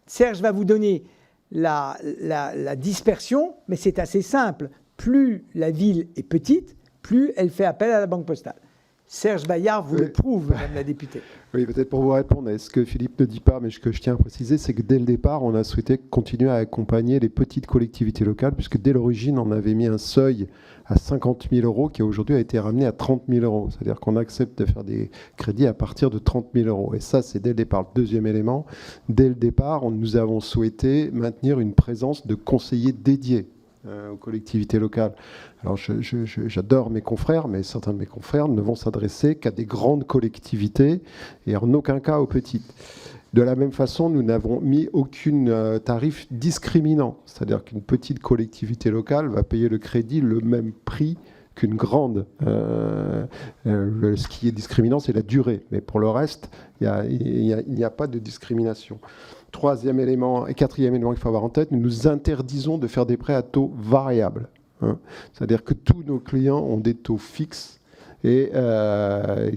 Speaker 2: Serge va vous donner la dispersion, mais c'est assez simple. Plus la ville est petite, plus elle fait appel à la Banque postale. Serge Bayard vous le prouve, Madame la députée.
Speaker 3: Oui, peut-être pour vous répondre à ce que Philippe ne dit pas, mais ce que je tiens à préciser, c'est que dès le départ, on a souhaité continuer à accompagner les petites collectivités locales, puisque dès l'origine, on avait mis un seuil à 50 000 euros qui aujourd'hui a été ramené à 30 000 euros. C'est-à-dire qu'on accepte de faire des crédits à partir de 30 000 euros. Et ça, c'est dès le départ. Le deuxième élément, dès le départ, nous avons souhaité maintenir une présence de conseillers dédiés aux collectivités locales. Alors j'adore mes confrères, mais certains de mes confrères ne vont s'adresser qu'à des grandes collectivités et en aucun cas aux petites. De la même façon, nous n'avons mis aucun tarif discriminant, c'est-à-dire qu'une petite collectivité locale va payer le crédit le même prix qu'une grande. Ce qui est discriminant, c'est la durée, mais pour le reste, il n'y a pas de discrimination. Troisième élément et quatrième élément qu'il faut avoir en tête, nous nous interdisons de faire des prêts à taux variables. C'est-à-dire que tous nos clients ont des taux fixes et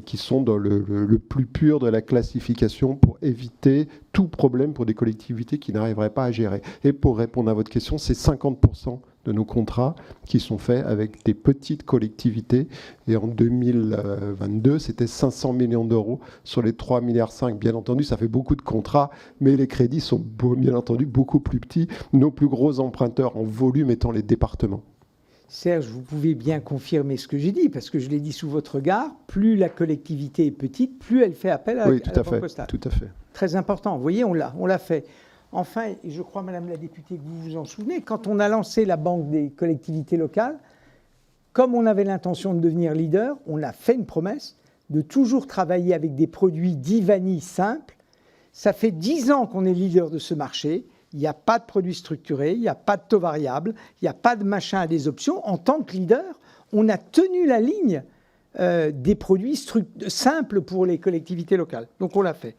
Speaker 3: qui sont dans le plus pur de la classification pour éviter tout problème pour des collectivités qui n'arriveraient pas à gérer. Et pour répondre à votre question, c'est 50% de nos contrats qui sont faits avec des petites collectivités. Et en 2022, c'était 500 millions d'euros sur les 3,5 milliards. Bien entendu, ça fait beaucoup de contrats, mais les crédits sont bien entendu beaucoup plus petits. Nos plus gros emprunteurs en volume étant les départements.
Speaker 2: Serge, vous pouvez bien confirmer ce que j'ai dit, parce que je l'ai dit sous votre regard, plus la collectivité est petite, plus elle fait appel à la Banque postale.
Speaker 3: Tout à fait.
Speaker 2: Très important. Vous voyez, on l'a fait. Enfin, et je crois, Madame la députée, que vous vous en souvenez, quand on a lancé la Banque des collectivités locales, comme on avait l'intention de devenir leader, on a fait une promesse de toujours travailler avec des produits dits vanille simples. Ça fait 10 ans qu'on est leader de ce marché. Il n'y a pas de produits structurés, il n'y a pas de taux variable, il n'y a pas de machin à des options. En tant que leader, on a tenu la ligne des produits simples pour les collectivités locales. Donc on l'a fait.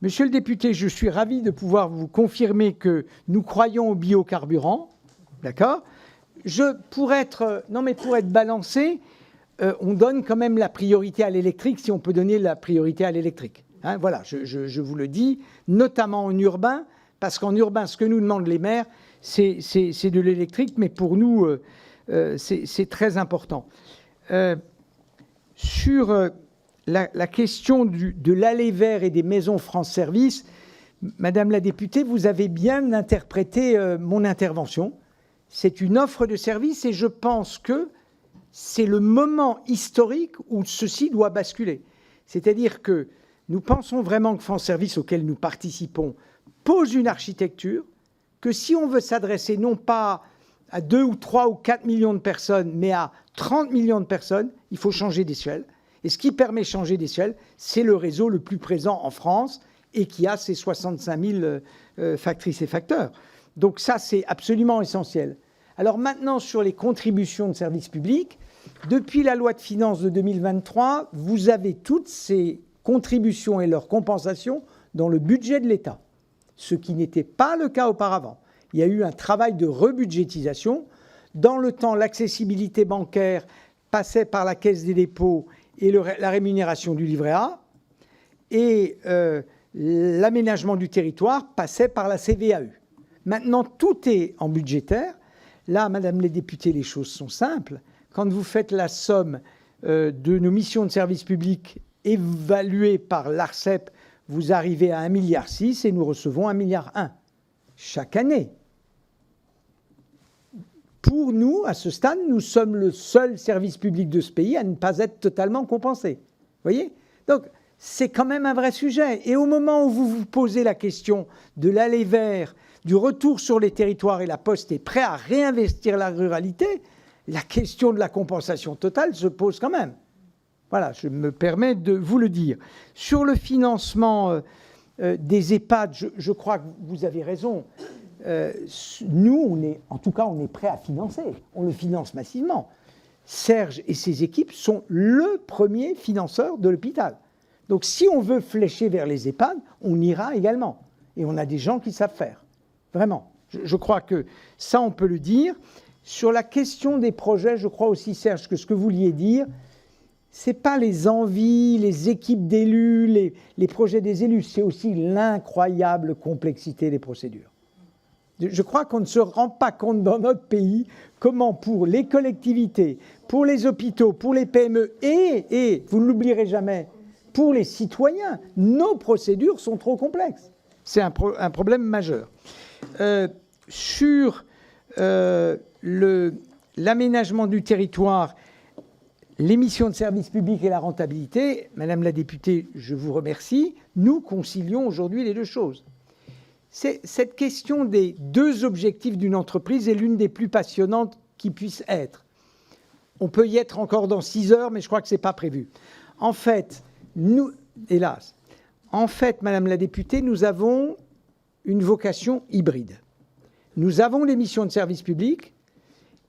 Speaker 2: Monsieur le député, je suis ravi de pouvoir vous confirmer que nous croyons au biocarburant. D'accord ? Pour être balancé, on donne quand même la priorité à l'électrique, si on peut donner la priorité à l'électrique. Hein, voilà, je vous le dis, notamment en urbain, parce qu'en urbain, ce que nous demandent les maires, c'est de l'électrique, mais pour nous, c'est très important. Sur la question de l'aller vers et des maisons France Service, Madame la députée, vous avez bien interprété mon intervention. C'est une offre de service et je pense que c'est le moment historique où ceci doit basculer. C'est-à-dire que nous pensons vraiment que France Service, auquel nous participons, pose une architecture que si on veut s'adresser non pas à 2 ou 3 ou 4 millions de personnes, mais à 30 millions de personnes, il faut changer d'échelle. Et ce qui permet de changer d'échelle, c'est le réseau le plus présent en France et qui a ses 65 000 factrices et facteurs. Donc ça, c'est absolument essentiel. Alors maintenant, sur les contributions de services publics, depuis la loi de finances de 2023, vous avez toutes ces contributions et leurs compensations dans le budget de l'État, ce qui n'était pas le cas auparavant. Il y a eu un travail de rebudgétisation. Dans le temps, l'accessibilité bancaire passait par la Caisse des dépôts et la rémunération du livret A, et l'aménagement du territoire passait par la CVAE. Maintenant, tout est en budgétaire. Là, Madame les députées, les choses sont simples. Quand vous faites la somme de nos missions de service public évaluées par l'ARCEP, vous arrivez à 1,6 milliard et nous recevons 1,1 milliard chaque année. Pour nous, à ce stade, nous sommes le seul service public de ce pays à ne pas être totalement compensé. Vous voyez? Donc, c'est quand même un vrai sujet. Et au moment où vous vous posez la question de l'aller vers, du retour sur les territoires, et la Poste est prête à réinvestir la ruralité, la question de la compensation totale se pose quand même. Voilà, je me permets de vous le dire. Sur le financement des EHPAD, je crois que vous avez raison. Nous, en tout cas, on est prêt à financer. On le finance massivement. Serge et ses équipes sont le premier financeur de l'hôpital. Donc, si on veut flécher vers les EHPAD, on ira également. Et on a des gens qui savent faire. Vraiment. Je crois que ça, on peut le dire. Sur la question des projets, je crois aussi, Serge, que ce que vous vouliez dire, ce n'est pas les envies, les équipes d'élus, les projets des élus, c'est aussi l'incroyable complexité des procédures. Je crois qu'on ne se rend pas compte dans notre pays comment pour les collectivités, pour les hôpitaux, pour les PME et vous ne l'oublierez jamais, pour les citoyens, nos procédures sont trop complexes. C'est un problème majeur. Sur l'aménagement du territoire, les missions de service public et la rentabilité, Madame la députée, je vous remercie. Nous concilions aujourd'hui les deux choses. Cette question des deux objectifs d'une entreprise est l'une des plus passionnantes qui puisse être. On peut y être encore dans 6 heures, mais je crois que ce n'est pas prévu. En fait, hélas, Madame la députée, nous avons une vocation hybride. Nous avons les missions de service public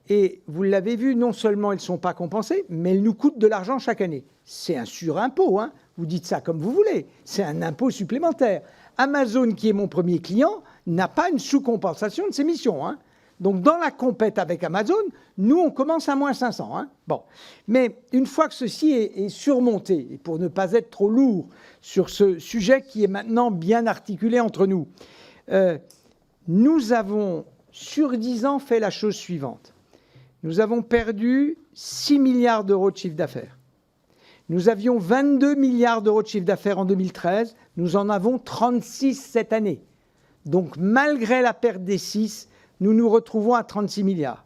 Speaker 2: et, vous l'avez vu, non seulement elles ne sont pas compensées, mais elles nous coûtent de l'argent chaque année. C'est un surimpôt, hein. Vous dites ça comme vous voulez. C'est un impôt supplémentaire. Amazon, qui est mon premier client, n'a pas une sous-compensation de ses missions. Hein. Donc, dans la compète avec Amazon, nous, on commence à moins 500. Hein. Bon. Mais une fois que ceci est surmonté, et pour ne pas être trop lourd sur ce sujet qui est maintenant bien articulé entre nous, nous avons, sur 10 ans, fait la chose suivante. Nous avons perdu 6 milliards d'euros de chiffre d'affaires. Nous avions 22 milliards d'euros de chiffre d'affaires en 2013. Nous en avons 36 cette année. Donc, malgré la perte des 6, nous nous retrouvons à 36 milliards.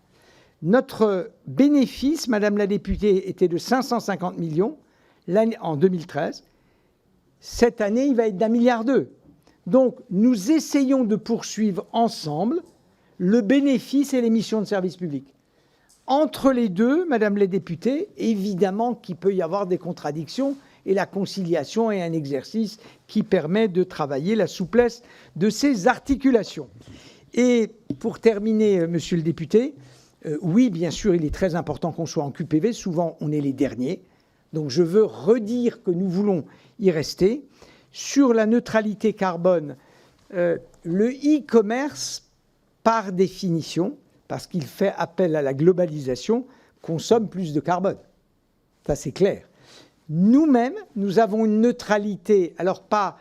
Speaker 2: Notre bénéfice, Madame la députée, était de 550 millions en 2013. Cette année, il va être d'1,2 milliard. Donc, nous essayons de poursuivre ensemble le bénéfice et les missions de service public. Entre les deux, Madame la députée, évidemment qu'il peut y avoir des contradictions et la conciliation est un exercice qui permet de travailler la souplesse de ces articulations. Et pour terminer, Monsieur le député, oui, bien sûr, il est très important qu'on soit en QPV. Souvent, on est les derniers. Donc, je veux redire que nous voulons y rester. Sur la neutralité carbone, le e-commerce, par définition, parce qu'il fait appel à la globalisation, consomme plus de carbone. Ça, c'est clair. Nous-mêmes, nous avons une neutralité, alors pas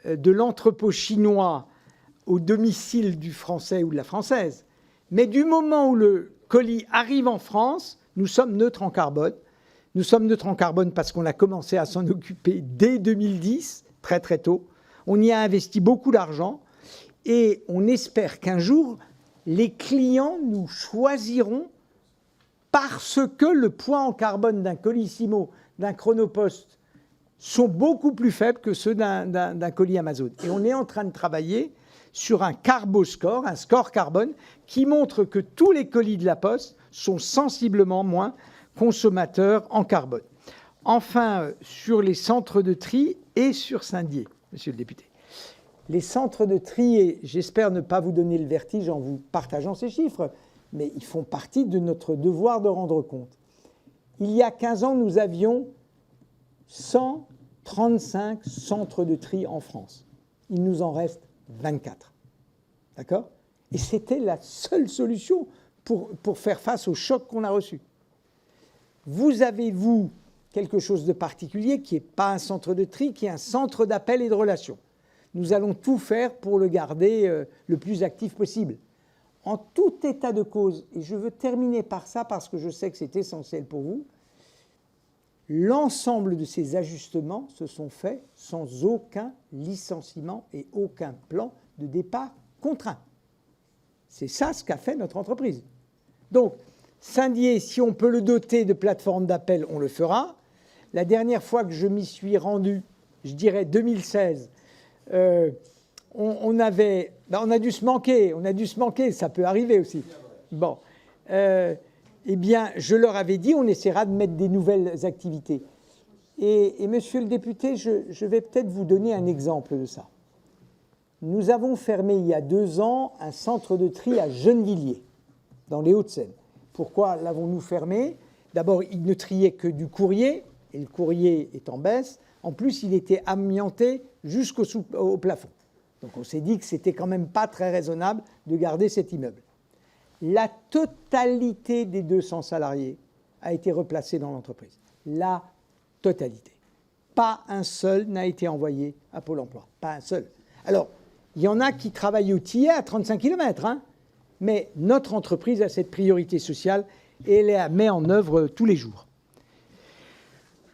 Speaker 2: de l'entrepôt chinois au domicile du Français ou de la Française, mais du moment où le colis arrive en France, nous sommes neutres en carbone. Nous sommes neutres en carbone parce qu'on a commencé à s'en occuper dès 2010, très très tôt. On y a investi beaucoup d'argent et on espère qu'un jour, les clients nous choisiront parce que le poids en carbone d'un Colissimo, d'un Chronopost sont beaucoup plus faibles que ceux d'un colis Amazon. Et on est en train de travailler sur un Carboscore, un score carbone, qui montre que tous les colis de la Poste sont sensiblement moins consommateurs en carbone. Enfin, sur les centres de tri et sur Saint-Dié, Monsieur le député. Les centres de tri, et j'espère ne pas vous donner le vertige en vous partageant ces chiffres, mais ils font partie de notre devoir de rendre compte. Il y a 15 ans, nous avions 135 centres de tri en France. Il nous en reste 24. D'accord ? Et c'était la seule solution pour faire face au choc qu'on a reçu. Vous avez, vous, quelque chose de particulier qui n'est pas un centre de tri, qui est un centre d'appel et de relations. Nous allons tout faire pour le garder le plus actif possible. En tout état de cause, et je veux terminer par ça parce que je sais que c'est essentiel pour vous, l'ensemble de ces ajustements se sont faits sans aucun licenciement et aucun plan de départ contraint. C'est ça ce qu'a fait notre entreprise. Donc, Saint-Dié, si on peut le doter de plateformes d'appel, on le fera. La dernière fois que je m'y suis rendu, je dirais 2016, on a dû se manquer, ça peut arriver aussi. Bon, eh bien, je leur avais dit, on essaiera de mettre des nouvelles activités. Et monsieur le député, je vais peut-être vous donner un exemple de ça. Nous avons fermé il y a 2 ans un centre de tri à Gennevilliers, dans les Hauts-de-Seine. Pourquoi l'avons-nous fermé? D'abord, il ne triait que du courrier, et le courrier est en baisse. En plus, il était amianté jusqu'au plafond. Donc on s'est dit que c'était quand même pas très raisonnable de garder cet immeuble. La totalité des 200 salariés a été replacée dans l'entreprise. La totalité. Pas un seul n'a été envoyé à Pôle emploi. Pas un seul. Alors, il y en a qui travaillent au Tillet à 35 km, hein, mais notre entreprise a cette priorité sociale et elle la met en œuvre tous les jours.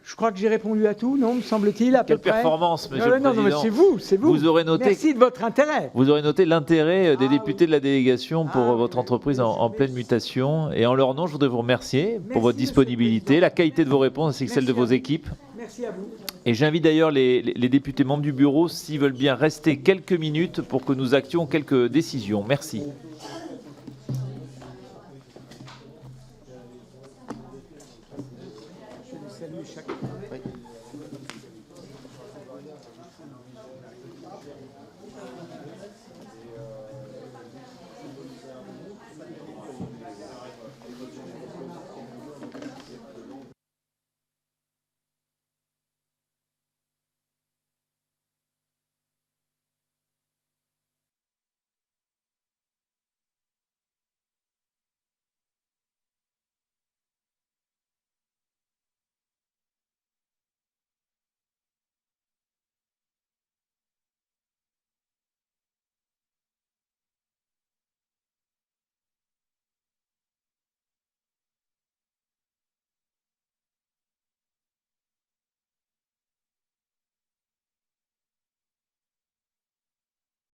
Speaker 2: Je crois que j'ai répondu à tout, non, me semble-t-il, à peu près.
Speaker 1: Quelle performance, monsieur le Président.
Speaker 2: Non, mais c'est vous.
Speaker 1: Vous aurez noté,
Speaker 2: merci de votre intérêt.
Speaker 1: Vous aurez noté l'intérêt des députés de la délégation pour votre entreprise en pleine mutation. Et en leur nom, je voudrais vous remercier pour votre disponibilité, la qualité de vos réponses ainsi que celle de vos équipes.
Speaker 2: Merci à vous.
Speaker 1: Et j'invite d'ailleurs les députés membres du bureau, s'ils veulent bien rester quelques minutes pour que nous actions quelques décisions. Merci.
Speaker 2: Je salue chacun.